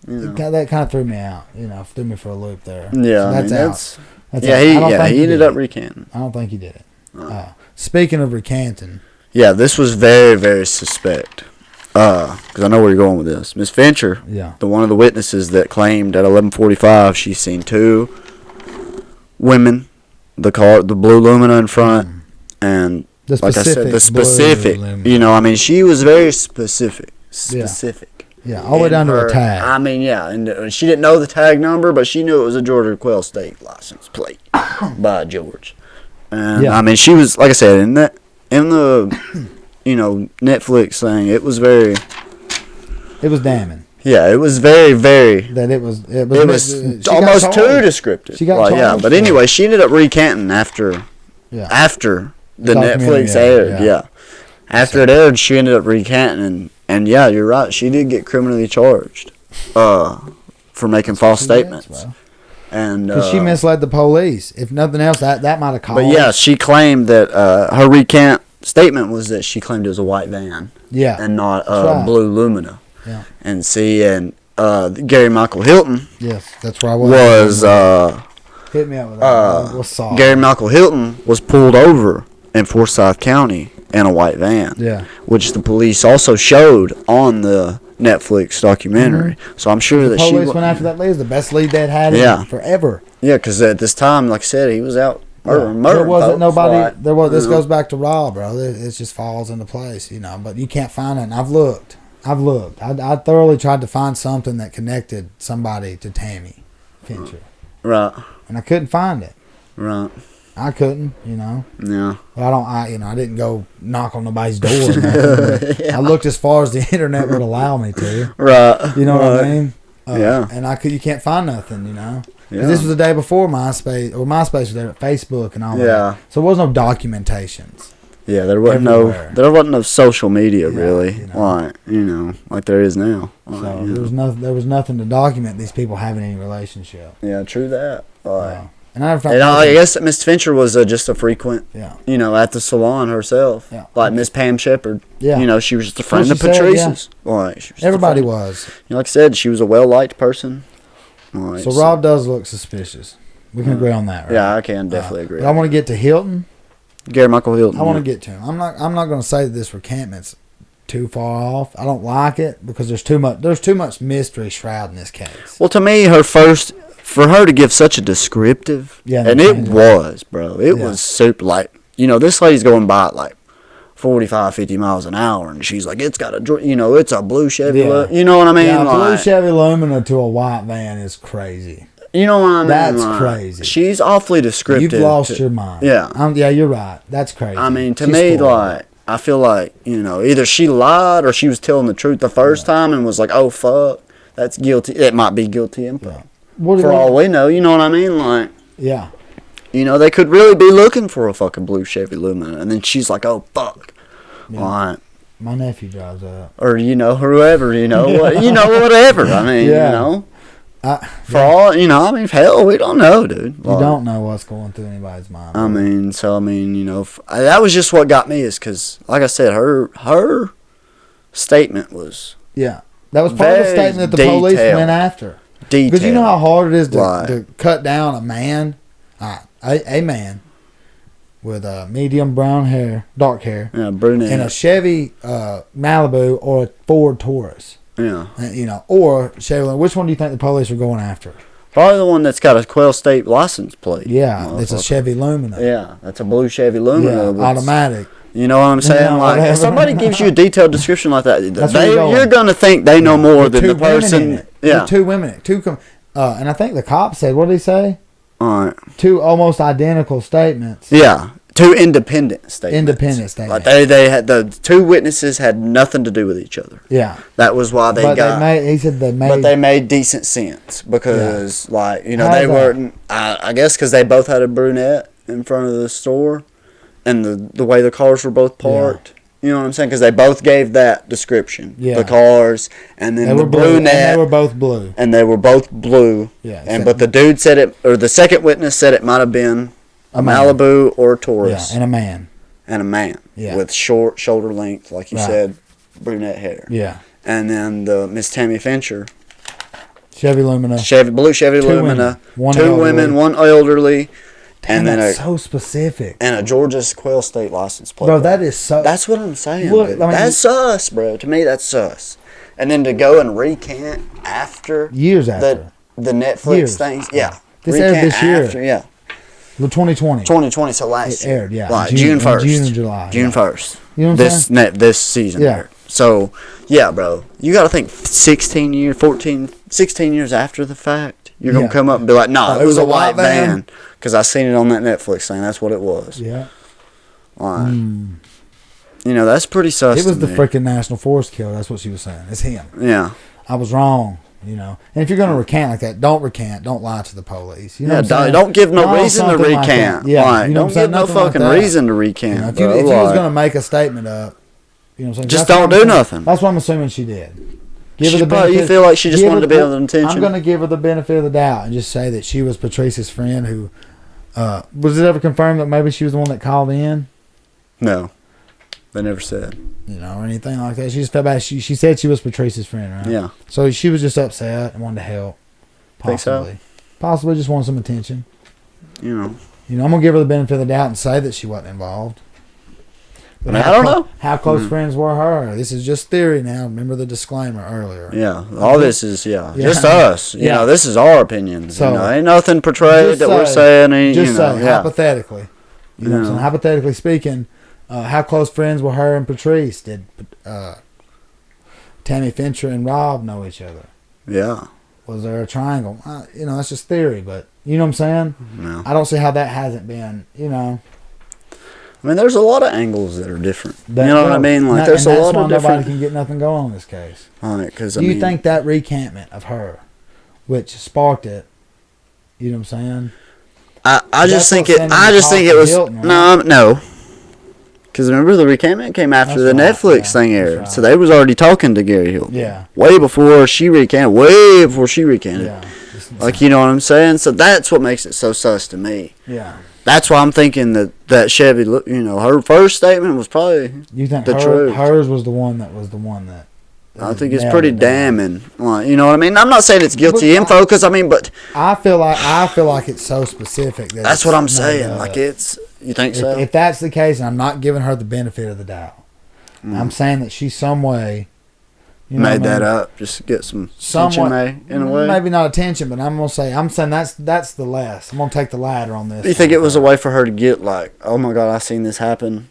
That kind of threw me out. You know, threw me for a loop there. Yeah, so that's out. He ended up recanting. I don't think he did it. Speaking of recanting. Yeah, this was very, very suspect. Because I know where you're going with this. Miss Fincher, one of the witnesses that claimed at 11:45 she's seen two women, the blue Lumina in front, and like I said, the specific. You know, I mean, she was very specific. Yeah, all the way down to her tag. I mean, and she didn't know the tag number, but she knew it was a Georgia Quail State license plate by George. And I mean, she was, like I said, in the Netflix thing, it was damning. Yeah, it was very, very. It was almost too descriptive. She got charged. But anyway, she ended up recanting after the Netflix aired. Yeah. After it aired, she ended up recanting, and you're right. She did get criminally charged for making false statements. And because she misled the police. If nothing else, that might have caused. But she claimed that her recant statement was that she claimed it was a white van. Yeah. And not a blue Lumina. Yeah. And Gary Michael Hilton. Yes, that's where I was. Hit me up with that. Gary Michael Hilton was pulled over in Forsyth County in a white van. Yeah. Which the police also showed on the Netflix documentary. Mm-hmm. So I'm sure that police went after that lead. It was the best lead they'd had in forever. Yeah, because at this time, like I said, he was out murdering. There wasn't nobody. There was. This goes back to Rob, bro. It just falls into place, you know. But you can't find it. And I've looked. I thoroughly tried to find something that connected somebody to Tammy Fincher. Right. And I couldn't find it. Right. I couldn't, you know. Yeah. But I didn't go knock on nobody's door or nothing. I looked as far as the internet would allow me to. Right. You know what I mean? And you can't find nothing, you know. Yeah. This was the day before MySpace, or MySpace was there, Facebook and all that. Yeah. So there was no documentations. Yeah, everywhere. there wasn't no social media Yeah, really, you know. like there is now. So there was nothing to document these people having any relationship. Yeah, true that. And I And I guess that Miss Fincher was just a frequent, Yeah. At the salon herself. Yeah. Like Miss Pam Shepard. Yeah. She was just a friend she of said, Patrice's. Like, she was just a Everybody friend. was. Like I said, she was a well-liked person. Like, So Rob does look suspicious. We can agree on that, right? Yeah, I can definitely agree. But I want to get to Hilton. Gary Michael Hilton. I want to get to him. I'm not going to say that this recantment's too far off. I don't like it because there's too much mystery shrouding this case. Well, to me, for her to give such a descriptive, and it was, bro. It was super, like, this lady's going by at like 45, 50 miles an hour, and she's like, it's got it's a blue Chevy. Yeah. You know what I mean? Yeah, like, blue Chevy Lumina to a white van is crazy. You know what I mean? That's like, crazy. She's awfully descriptive. You've lost your mind. Yeah. Yeah, you're right. That's crazy. I mean, to She's me, spoiled. like, I feel like, either she lied or she was telling the truth the first time and was like, oh, fuck, that's guilty. It might be guilty improv. Yeah. For all we know, you know what I mean? Like, yeah. They could really be looking for a fucking blue Chevy Lumina. And then she's like, oh, fuck. Yeah. Like, My nephew drives that. or, whoever, whatever. I mean, Yeah. For all, hell, we don't know, dude. You don't know what's going through anybody's mind. I mean, that was just what got me is because, like I said, her statement was Yeah. That was part of the very statement that the police went after. detailed. Because you know how hard it is Right. to cut down a man, a man with medium brown hair, dark hair, Yeah, brunette. in a Chevy Malibu or a Ford Taurus. Yeah. Or Chevy. Which one do you think the police are going after? Probably the one that's got a Quail State license plate. Yeah, it's a Chevy Lumina. Yeah, that's a blue Chevy Lumina. Yeah, automatic. You know what I'm saying? Yeah, like, whatever. if somebody gives you a detailed description like that, That's where you're going to think they know more With than two the women in person. it. Yeah. With two women in it. And I think the cop said, what did he say? All right. Two almost identical statements. Yeah. Two independent statements. Independent statements. Like they had the two witnesses had nothing to do with each other. Yeah. That was why they got. He said they made. But they made decent sense because, How's they that? weren't. I guess because they both had a brunette in front of the store, and the way the cars were both parked. You know what I'm saying? Because they both gave that description. Yeah. The cars, and then They the were blue, brunette. and they were both blue. And they were both blue. Yeah. But the dude said it, or the second witness said it might have been a man. Malibu or a Taurus. Yeah, and a man. And a man. Yeah. With short shoulder length, like you Right. said, brunette hair. Yeah. And then the Miss Tammy Fincher. Chevy Lumina. Blue Chevy Lumina. Two women, one elderly. Damn, and then that's so specific. And a Georgia Quail State license plate. Bro, that is so. That's what I'm saying. Look, dude. I mean, that's sus, bro. To me, that's sus. And then to go and recant after years after the Netflix Years. things, yeah. This aired Recant this year. after, yeah. The 2020. 2020, so last It aired, yeah. Like June- June 1st. June and July, June yeah. 1st. You know what I'm saying? This season. Yeah. aired. So, yeah, bro. You got to think 16 years after the fact. You're going Yeah. to come up and be like, no, Oh, it was a white van. Because I seen it on that Netflix thing. That's what it was. Yeah. Like, that's pretty sus. It was to the me. freaking National Forest killer. That's what she was saying. It's him. Yeah. I was wrong. And if you're going to recant like that, don't recant. Don't lie to the police. You know Yeah, what I'm saying? don't give no Not on reason to something like recant. that. Yeah, Like, you know what I'm don't saying? give no Nothing like fucking that. reason to recant. If you was going to make a statement up, you know what I'm saying? Just That's what don't I'm do assuming- nothing. That's what I'm assuming she did. You feel like she just give wanted her- to build an attention? I'm going to give her the benefit of the doubt and just say that she was Patrice's friend who. Was it ever confirmed that maybe she was the one that called in? No. They never said. Or anything like that. She just felt bad. She said she was Patrice's friend, right? Yeah. So she was just upset and wanted to help. Think so? Possibly. Possibly just wanted some attention. You know. I'm going to give her the benefit of the doubt and say that she wasn't involved. But I don't know. How close friends were her? This is just theory now. Remember the disclaimer earlier. Yeah. All this is, just Yeah. us. You know, this is our opinions. So, ain't nothing portrayed that we're saying. Just say, yeah. hypothetically. You know what I'm saying? Hypothetically speaking, how close friends were her and Patrice? Did Tammy Fincher and Rob know each other? Yeah. Was there a triangle? That's just theory, but you know what I'm saying? No. I don't see how that hasn't been, I mean, there's a lot of angles that are different. You know what I mean? Like, there's a lot of different. Nobody can get nothing going on this case. Because Do you think that recantment of her, which sparked it, you know what I'm saying? I just think what it. sent him I to just think talk it to was Hilton, right? no. Because remember, the recantment came after That's the right, Netflix yeah, thing aired. that's So right. they was already talking to Gary Hilton. Yeah. Way before she recanted. Way before she recanted. Yeah. Like, you know what I'm saying? So that's what makes it so sus to me. Yeah. That's why I'm thinking that Chevy, you know, her first statement was probably You think the truth. hers was the one that I think it's nailed pretty it down. damning. Like, you know what I mean? I'm not saying it's guilty But info, because, I mean, but I feel like it's so specific that that's it's what I'm made saying. up. Like, it's, you think so? If that's the case, and I'm not giving her the benefit of the doubt, Mm. I'm saying that she some way you know Made what I that mean? up just to get some Somewhat, attention, in a way. maybe not attention, but I'm saying that's the less. I'm gonna take the ladder on this. Do you think it was a way for her to get, like, oh my God, I seen this happen?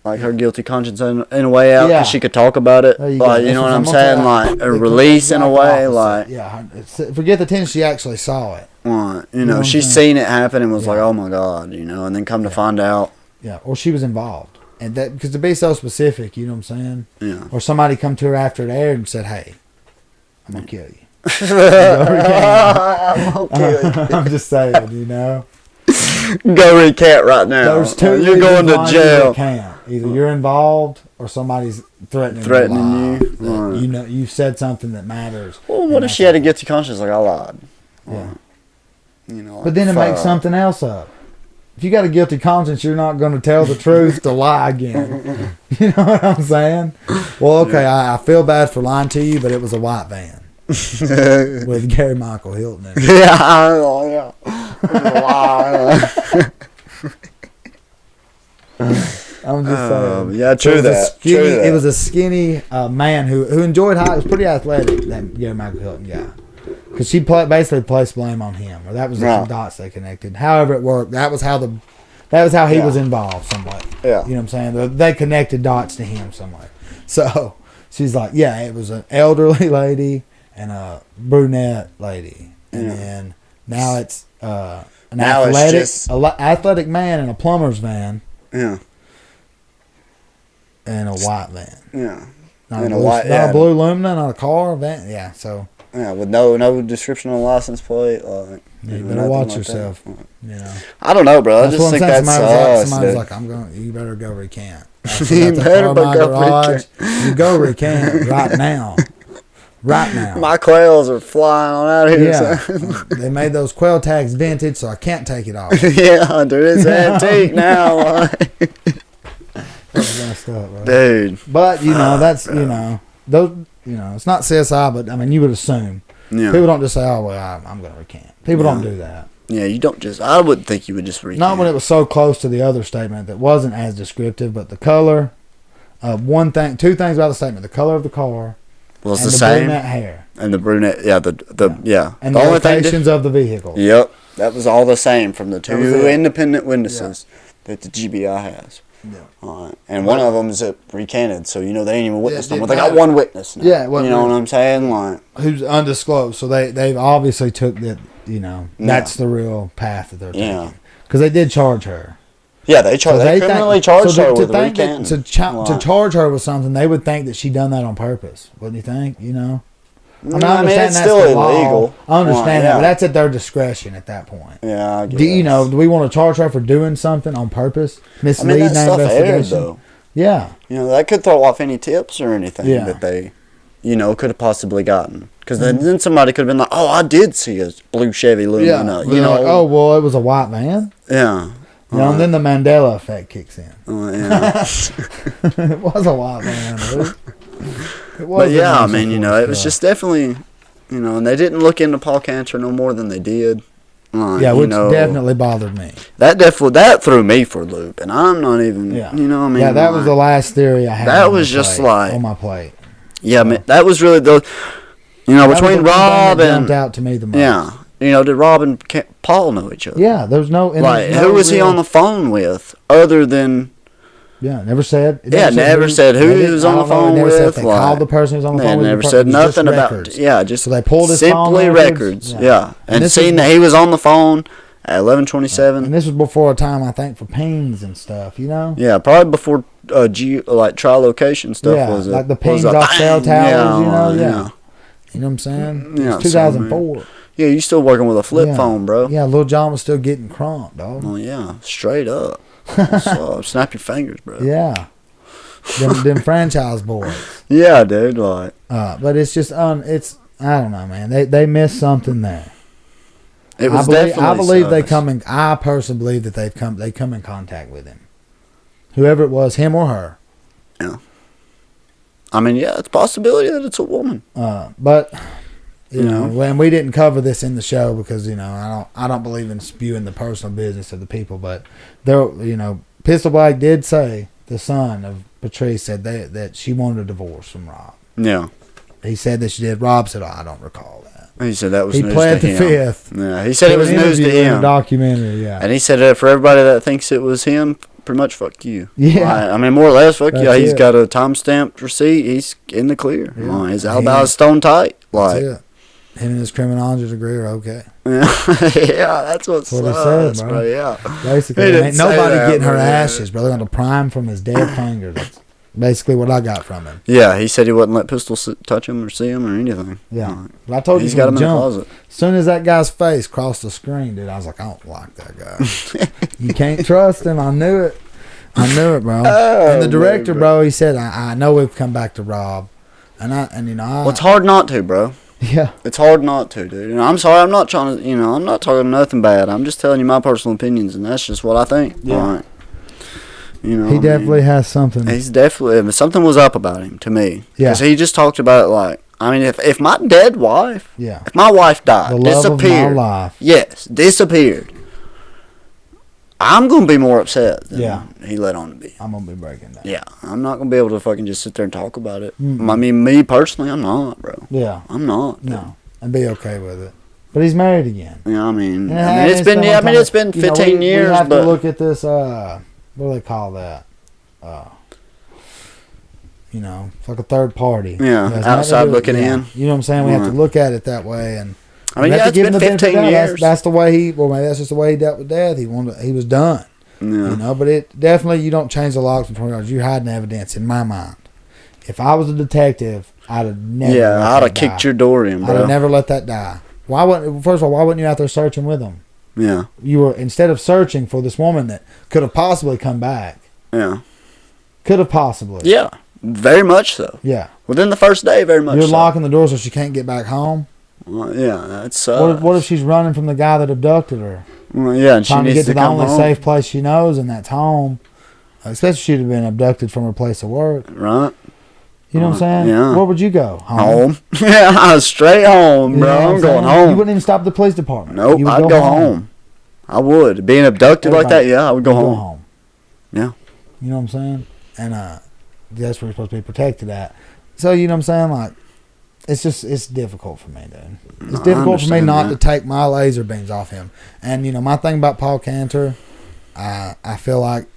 Like, her guilty conscience in a way out, Yeah. and she could talk about it? There you Like, go. you know That's what I'm gonna saying? say. Like, a The release in a exact way, opposite. like, Yeah, forget the tension. She actually saw it. you know know, what she I'm saying? seen it happen and was Yeah. like, oh my God, you know, and then come to find out, Yeah, or she was involved, and that because to be so specific, you know what I'm saying? yeah. Or somebody come to her after it aired and said, "Hey, I'm gonna kill you." I'm just saying, you know. Go recant right now. There's two. You're going reasons to why you jail. recant. Either you're involved or somebody's threatening Threatening you. you. That Right. You know, you've said something that matters. Well, and what if that's she had a it. guilty conscience? Like, I lied. Yeah. You know, But then it makes something else up. If you got a guilty conscience, you're not going to tell the truth to lie again. You know what I'm saying? Well, okay, I feel bad for lying to you, but it was a white van with Gary Michael Hilton in it. Yeah, I'm just saying. yeah, true It was a that. skinny- True that. It was a skinny man who enjoyed high. It was pretty athletic, that Gary Michael Hilton guy. Because she basically placed blame on him, or that was the Right. dots they connected. However it worked, that was how he Yeah. was involved somewhat. Yeah. You know what I'm saying? They connected dots to him somewhere. So she's like, yeah, it was an elderly lady and a brunette lady, and Yeah. then now it's an Now it's athletic, just- athletic man in a plumber's van Yeah. and a white van. Yeah. Not, And a, a blue, white- not yeah. a blue Lumina, not a car, van. Yeah, so Yeah, with no description on the license plate. Like, you know, better nothing watch like yourself. that. You know, I don't know, bro. I that's just what I'm think saying. that's Somebody's sus. like, you better go recant. You better go garage. You go recant right now. Right now. My quails are flying on out here. Yeah. son. They made those quail tags vintage, so I can't take it off. Yeah, dude, it's antique now. Like. That's messed up, bro. Dude. But you know, that's you know, those it's not CSI, but I mean, you would assume Yeah. people don't just say, "Oh well, I'm going to recant." People don't do that. Yeah, you don't just. I wouldn't think you would just recant. Not when it was so close to the other statement that wasn't as descriptive, but the color. Two things about the statement: the color of the car was and the the same. brunette hair, And the brunette, yeah, yeah. and the the only thing. locations of the vehicle. Yep, that was all the same from the That was two it. independent witnesses that the GBI has. Yeah. And one of them is recanted, so you know they ain't even witnessed Yeah, them. Well, they got one witness now. Yeah, well, you know what I'm saying? Like, Who's undisclosed? So they've obviously took that. You know, that's the real path that they're taking. Yeah. Because they did charge her. yeah, they criminally charged her with think that recanting. to charge her with something, they would think that she done that on purpose, wouldn't you think? You know, I mean, it's that's still the law. illegal. I understand Yeah. that, but that's at their discretion at that point. Yeah, I guess. Do you know? Do we want to charge her for doing something on purpose, I misleading mean, that our stuff aired, investigation? though. Yeah, You know, that could throw off any tips or anything Yeah. that they, you know, could have possibly gotten. Because then somebody could have been like, oh, I did see a blue Chevy Lumina. yeah. You know, Like, oh well, it was a white van. yeah. You know, and then the Mandela effect kicks in. Yeah. It was a white van, dude. It was. But a yeah, I nice mean, you know, it was truck. just definitely, you know, and they didn't look into Paul Cantor no more than they did. Yeah, you which know, definitely bothered me. that threw me for a loop, and I'm not even, Yeah. you know, what I mean, Yeah, that was like, the last theory I had. That on my was just plate- like- on my plate. yeah, man, that was really the, you know, That was between the one thing Rob that and jumped out to me the most. yeah, you know, did Rob and Paul know each other? Yeah, there's no. and Like, there's who no was he real- on the phone with other than? Yeah, never said. it Yeah, never said who they he didn't- was on I the don't know, it phone never said if with, They like, called the person who was on the They phone with. never the said person. It was just nothing about. records. Yeah, just So they pulled his simply phone records. Yeah, and this seen was- that he was on the phone at And 11:27. this was before a time, I think, for pings and stuff. You know. Yeah, probably before like trial location stuff Yeah, was it? like the was pings a off cell bang, towers. You know. yeah. Yeah. You know what I'm saying? Yeah, It's 2004. Yeah, you still working with a flip Yeah. phone, bro? Yeah, Lil Jon was still getting crunked, dog. Well, yeah, straight up. So, snap your fingers, bro. Yeah. Them franchise boys. Yeah, dude. Like, but it's just it's I don't know, man. They missed something there. it was I believe they sus. come in. I personally believe that they come in contact with him, whoever it was, him or her. Yeah. I mean, yeah, it's a possibility that it's a woman. But you know, when we didn't cover this in the show because I don't believe in spewing the personal business of the people. But there, Pistol Black did say the son of Patrice said that she wanted a divorce from Rob. Yeah. He said that she did. Rob said, I don't recall that. He said that was He news pled to the him. fifth. Yeah, he said it was news to In a him. documentary, yeah. And he said that for everybody that thinks it was him, pretty much fuck you. Yeah. I mean, more or less, fuck you. That's He's it. got a time-stamped receipt. He's in the clear. Yeah. His alibi's stone tight. Like, That's it. Him and his criminology degree are okay. yeah, that's what's what he said, bro. bro. Yeah. Basically, He didn't ain't say nobody that, getting her but yeah. ashes, bro. They're going to prime from his dead fingers. That's basically what I got from him. Yeah, he said he wouldn't let Pistol touch him or see him or anything. Yeah. Like, But I told you he's from got the him in the jump, closet. as soon as that guy's face crossed the screen, dude, I was like, I don't like that guy. You can't trust him. I knew it. Bro. And the director, bro, he said, I know we've come back to Rob. Well, it's hard not to, bro. Yeah. It's hard not to, dude. I'm sorry. I'm not trying to, I'm not talking nothing bad. I'm just telling you my personal opinions, and that's just what I think. Yeah. All right. He definitely has something. He's definitely, something was up about him to me. Yeah. Because he just talked about it like, I mean, if my dead wife, Yeah. if my wife died, The love of my disappeared, life. yes, disappeared, I'm going to be more upset than he let on to be. I'm going to be breaking down. Yeah, I'm not going to be able to fucking just sit there and talk about it. Mm-mm. I mean, me personally, I'm not, bro. Yeah. I'm not. No. And be okay with it. But he's married again. Yeah, I mean, And it's been, it's been 15 years, we have but to look at this, what do they call that? It's like a third party. Yeah, It has outside nothing to do with- looking yeah. in. You know what I'm saying? We have to Right. look at it that way, and I mean, we have yeah, to it's give been him the benefit of 15 the doubt. years. That's the way he. Well, maybe that's just the way he dealt with death. He was done. Yeah. But it definitely, you don't change the locks in 20 yards. You're hiding evidence in my mind. If I was a detective, I'd have never. Yeah, I'd have kicked your door in, I'd bro. have never let that die. First of all, why wasn't you out there searching with him? Yeah, You were, instead of searching for this woman that could have possibly come back. yeah. Could have possibly. Yeah, very much so. Yeah. Within the first day, very much You're so. locking the door so she can't get back home. Well, yeah, that's What if she's running from the guy that abducted her? Well, yeah, and she Trying to needs get to the come only home. safe place she knows, and that's home. Especially if she'd have been abducted from her place of work. Right? You know what I'm saying? Yeah. Where would you go? Home. Yeah, straight home, You know bro. what I'm going saying? home. You wouldn't even stop at the police department. Nope, You would I'd go home. I would. Being abducted like that, yeah, I would go You'd home. Yeah. You know what I'm saying? And that's where you're supposed to be protected at. So, you know what I'm saying? Like, it's difficult for me, dude. It's difficult for me not to take my laser beams off him. And, my thing about Paul Cantor, I feel like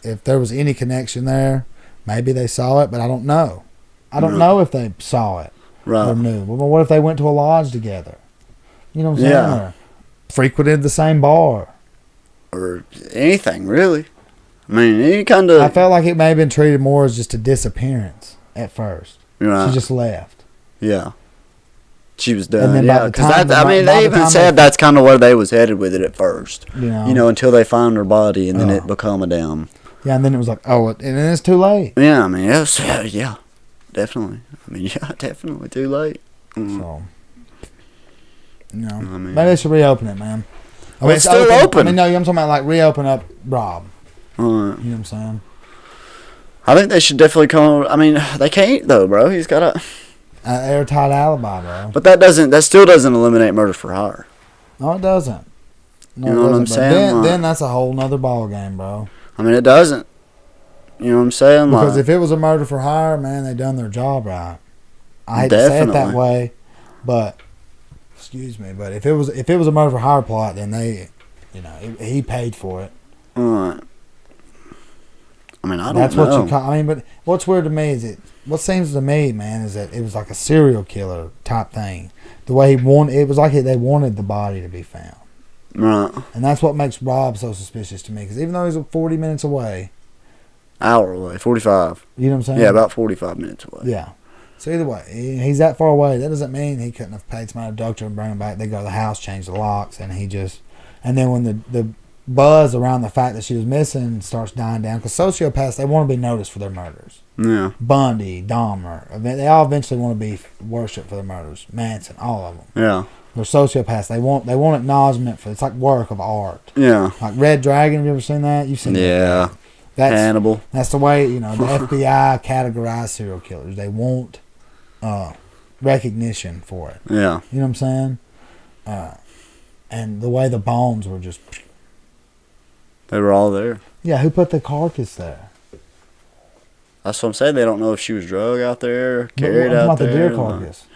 if there was any connection there, maybe they saw it, but I don't know. I don't know if they saw it Right. or knew. Well, what if they went to a lodge together? You know what I'm saying? Yeah. Or frequented the same bar. Or anything, really. I mean, any kind of... I felt like it may have been treated more as just a disappearance at first. Right. She just left. Yeah. She was And done. then by Yeah, the because time- I mean, by they the even time said that's kind of where they was headed with it at first. You know? Until they found her body and then Oh. it become a damn... Yeah, and then it was like, and then it's too late. Yeah, I mean, yeah, definitely. I mean, yeah, definitely too late. Mm. So, I mean, maybe they should reopen it, man. Well, it's still open. I mean, no, I'm talking about like reopen up Rob. all right. You know what I'm saying? I think they should definitely come. I mean, they can't though, bro. He's got a. Airtight alibi, bro. But that still doesn't eliminate murder for hire. No, it doesn't. No, You know it what I'm doesn't, but saying? Then that's a whole nother ball game, bro. I mean, it doesn't. You know what I'm saying? Because Like, if it was a murder for hire, man, they done their job right. I hate to say it that Definitely. way, but excuse me, but if it was a murder for hire plot, then they, he paid for it. all right. I mean, I don't That's know. what you call. I mean, but what's weird to me is what seems to me, man, is that it was like a serial killer type thing. The way it was like they wanted the body to be found, Right. and that's what makes Rob so suspicious to me. Because even though he's 40 minutes away, Hour away, 45. you know what I'm saying? Yeah, about 45 minutes away. Yeah. So either way, he's that far away. That doesn't mean he couldn't have paid somebody to abduct her and bring him back. They go to the house, change the locks, and then when buzz around the fact that she was missing starts dying down. Because sociopaths, they want to be noticed for their murders. Yeah. Bundy, Dahmer, they all eventually want to be worshipped for their murders. Manson, all of them. Yeah. They're sociopaths. They want acknowledgement for it's like work of art. Yeah. Like Red Dragon. Have you ever seen that? You've seen Yeah. that. That's Hannibal. That's the way the FBI categorize serial killers. They want recognition for it. Yeah. You know what I'm saying? And the way the bones were just. They were all there. Yeah, who put the carcass there? That's what I'm saying. They don't know if she was drug out there, carried out about there. the deer carcass.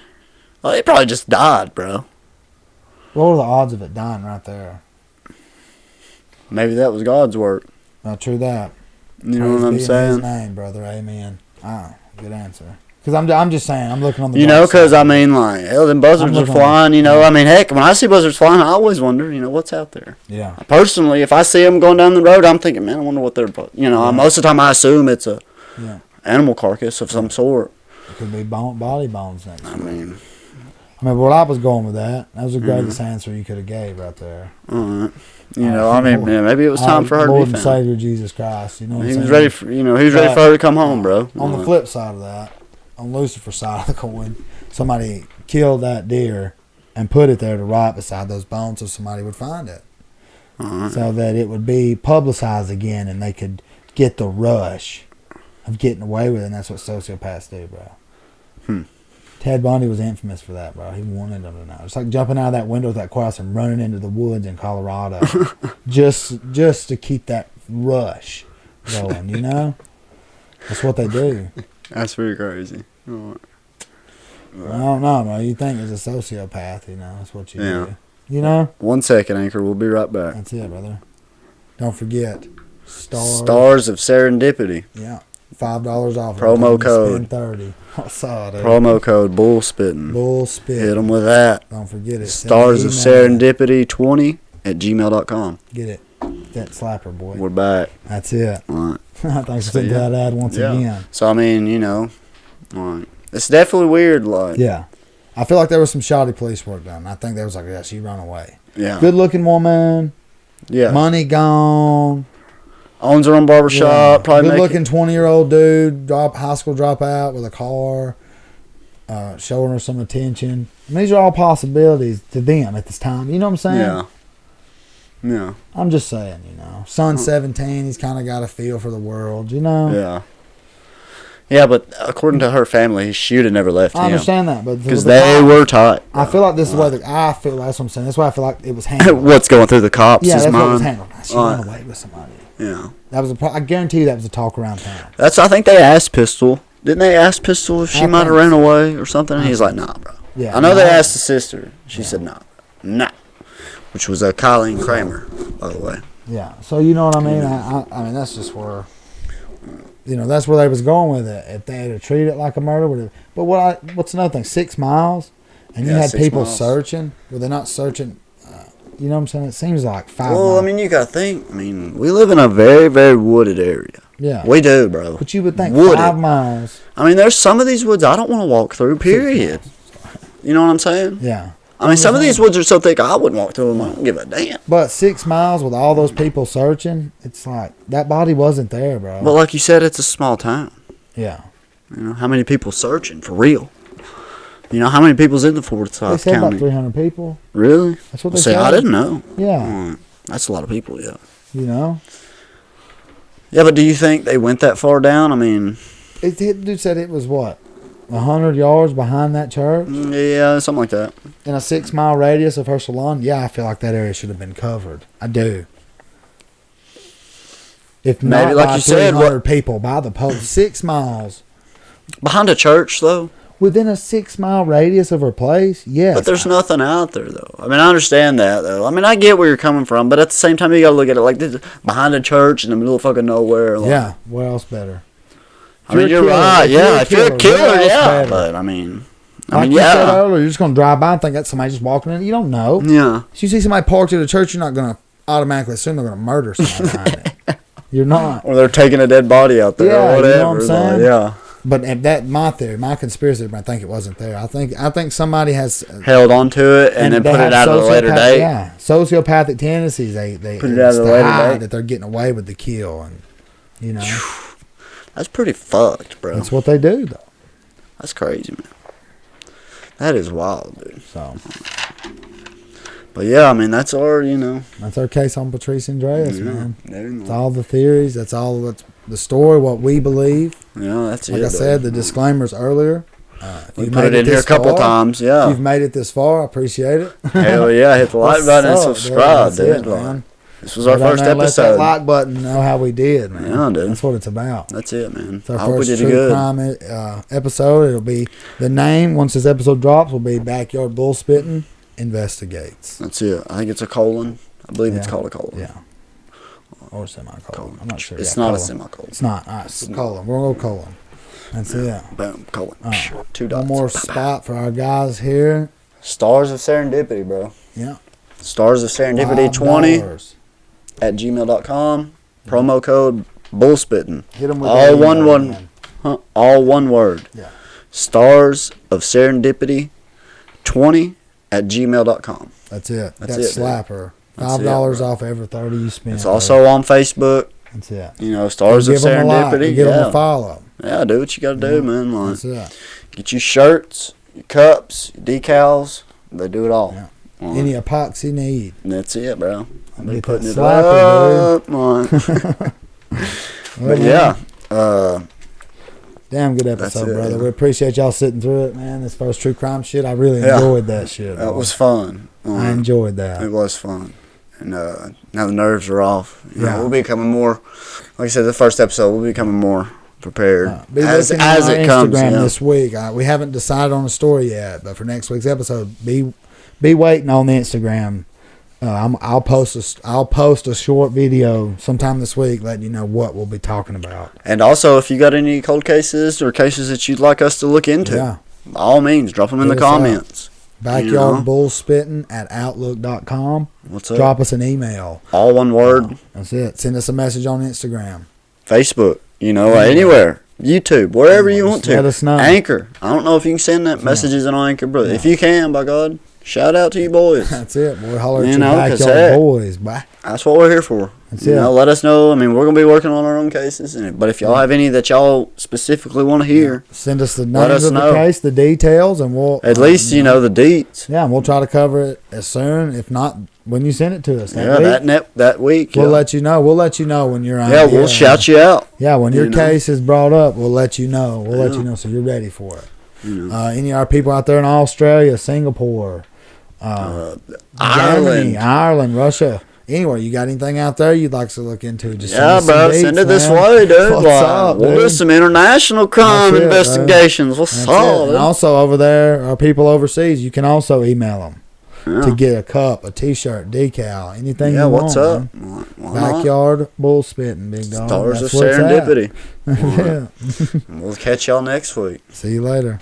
Oh, they probably just died, bro. What were the odds of it dying right there? Maybe that was God's work. True that. You know what I'm Praise be in saying? His name, brother. Amen. Good answer. Because I'm just saying, I'm looking on the. Because I mean, like, hell, them buzzards are flying. I mean, heck, when I see buzzards flying, I always wonder, what's out there. Yeah. Personally, if I see them going down the road, I'm thinking, man, I wonder what they're. Most of the time, I assume it's a animal carcass of some sort. It could be body bones next. I mean, where I was going with that was the greatest answer you could have gave right there. All right. Maybe it was time for her to be Lord and found. Savior Jesus Christ. You know what I'm saying? He was ready for, he was ready for her to come home, bro. On the flip side of that, on Lucifer's side of the coin, somebody killed that deer and put it there to rot beside those bones so somebody would find it. Right. So that it would be publicized again and they could get the rush of getting away with it. And that's what sociopaths do, bro. Ted Bundy was infamous for that, bro. He wanted them to know. It's like jumping out of that window with that cross and running into the woods in Colorado just to keep that rush going, That's what they do. That's pretty crazy. I don't know, bro. You think as a sociopath, that's what you do. 1 second, Anchor. We'll be right back. That's it, brother. Don't forget. Stars of Serendipity. Yeah. $5 off. Promo code. Spend 30. I saw it. Promo code Bullspitting. Bullspitting. Hit them with that. Don't forget it. Stars of Serendipity 20 at gmail.com. Get it. That slapper, boy. We're back. That's it. All right. Thanks for sending that ad once again. So, I mean, all right. It's definitely weird, like. Yeah. I feel like there was some shoddy police work done. I think they was like, she run away. Yeah. Good looking woman. Yeah. Money gone. Owns her own barbershop. Probably good looking 20-year-old dude, high school dropout with a car, showing her some attention. These are all possibilities to them at this time. You know what I'm saying? Yeah. Yeah. I'm just saying, Son's 17. He's kind of got a feel for the world, Yeah. Yeah, but according to her family, she would have never left him. I understand that, but because they were tight. I feel like this is the way I feel. That's what I'm saying. That's why I feel like it was handled. What's going through the cops' Yeah, that's mind. what was handled. She ran away with somebody. Yeah. That was I guarantee you that was a talk around town. I think they asked Pistol. Didn't they ask Pistol if she might have ran away or something? He's like, nah, bro. Yeah. I know they asked the sister. She said, nah. Nah. Which was Colleen Kramer, by the way. Yeah. So you know what I mean? I mean, that's just where... that's where they was going with it. If they had treated it like a murder, but what's another thing? 6 miles, and you had people searching. Were they not searching? You know what I'm saying? It seems like 5 miles. Well, I mean, you got to think. I mean, we live in a very, very wooded area. Yeah. We do, bro. But you would think wooded. 5 miles. I mean, there's some of these woods I don't want to walk through, period. You know what I'm saying? Yeah. I mean, some of these woods are so thick I wouldn't walk through them. I don't give a damn. But 6 miles with all those people searching, it's like, that body wasn't there, bro. But like you said, it's a small town. Yeah. How many people searching for real? How many people's in the Forsyth County? They said about 300 people. Really? That's what they said. I didn't know. Yeah. That's a lot of people, yeah. Yeah, but do you think they went that far down? I mean... Dude said it was what? 100 yards behind that church? Yeah, something like that. In a 6 mile radius of her salon? Yeah, I feel like that area should have been covered. I do. If maybe, not like by you 300 said, people by the post, 6 miles. Behind a church, though? Within a 6 mile radius of her place? Yes. But there's nothing out there, though. I mean, I understand that, though. I mean, I get where you're coming from, but at the same time, you got to look at it like this, behind a church in the middle of fucking nowhere. Like, yeah, where else better? I mean, you're right. Yeah, if you're a killer, yeah. But, I mean, like you said earlier, you're just going to drive by and think that's somebody just walking in. You don't know. Yeah. If you see somebody parked at a church, you're not going to automatically assume they're going to murder somebody behind it. You're not. Or they're taking a dead body out there or whatever. You know what I'm saying? Yeah. But that my theory, my conspiracy theory, I think it wasn't there. I think somebody has held on to it and then they put it have out at a later date. Yeah, sociopathic tendencies. They put it out at a later date. that they're getting away with the kill, and you know that's pretty fucked, bro. That's what they do, though. That's crazy, man. That is wild, dude. So, but yeah, I mean that's our that's our case on Patrice Andreas, man. Dude, It's all the theories. That's the story. What we believe. Yeah, that's like it. I said, the disclaimers earlier. We put it in here a couple times. Yeah, if you've made it this far, I appreciate it. Hell yeah, hit the like button and subscribe, dude. Man. This was our first episode. Let that like button know how we did, man. Yeah, dude. That's what it's about. That's it, man. It's our I hope we first did true good. crime episode. It'll be the name once this episode drops will be Backyard Bull Spitting Investigates. That's it. I think it's a colon. I believe it's called a colon. Yeah. Or a semicolon. I'm not sure. It's not a semicolon. It's not. All right, it's colon. We're going to go colon. That's it. Boom, colon. Right. 2 dots. One more spot for our guys here. Stars of Serendipity, bro. Yeah. Stars of Serendipity 20 at gmail.com. Promo code bullspitting. Hit them with all all one word. Yeah. Stars of Serendipity 20 at gmail.com. That's it. That's that it, slapper. That's $5 off every 30 you spend. It's also on Facebook. That's it. Stars of Serendipity. Give them a follow. Yeah, do what you got to do, man. Like, that's it. Get your shirts, your cups, your decals. They do it all. Yeah. Any epoxy need. And that's it, bro. I'll be Get putting that it slapper, up. But yeah. Damn good episode, brother. Yeah. We appreciate y'all sitting through it, man. This first true crime shit, I really enjoyed that shit. That was fun. I enjoyed that. It was fun. And now the nerves are off. We'll be becoming more, like I said, the first episode, we'll be becoming more prepared as it comes. Instagram this week. We haven't decided on a story yet, but for next week's episode, be waiting on the Instagram. I'll post a short video sometime this week, letting you know what we'll be talking about. And also, if you got any cold cases or cases that you'd like us to look into, by all means, drop them in the comments. Backyardbullspitting@outlook.com. What's up? Drop us an email. All one word. That's it. Send us a message on Instagram, Facebook. Anywhere. YouTube, wherever you want to. Let us know. Anchor. I don't know if you can send that messages on Anchor, but if you can, by God, shout out to you boys. That's it, boy. Holler at your backyard boys. Bye. That's what we're here for. That's it. Let us know. I mean, we're going to be working on our own cases. But if y'all have any that y'all specifically want to hear, send us the names of the case, the details, and we'll... At least, the deets. Yeah, and we'll try to cover it as soon, if not, when you send it to us. That week. We'll let you know. We'll let you know when you're on. Yeah, we'll shout you out. Yeah, when your case is brought up, we'll let you know. We'll let you know so you're ready for it. Any of our people out there in Australia, Singapore... Germany, Ireland, Russia, anywhere. You got anything out there you'd like us to look into? Just send it this way, dude. What's up, we'll do some international crime investigations. What's up? And also over there, our people overseas, you can also email them to get a cup, a T-shirt, decal, anything you want. What's up? Backyard bull spitting, big dog. Stars of Serendipity. We'll catch y'all next week. See you later.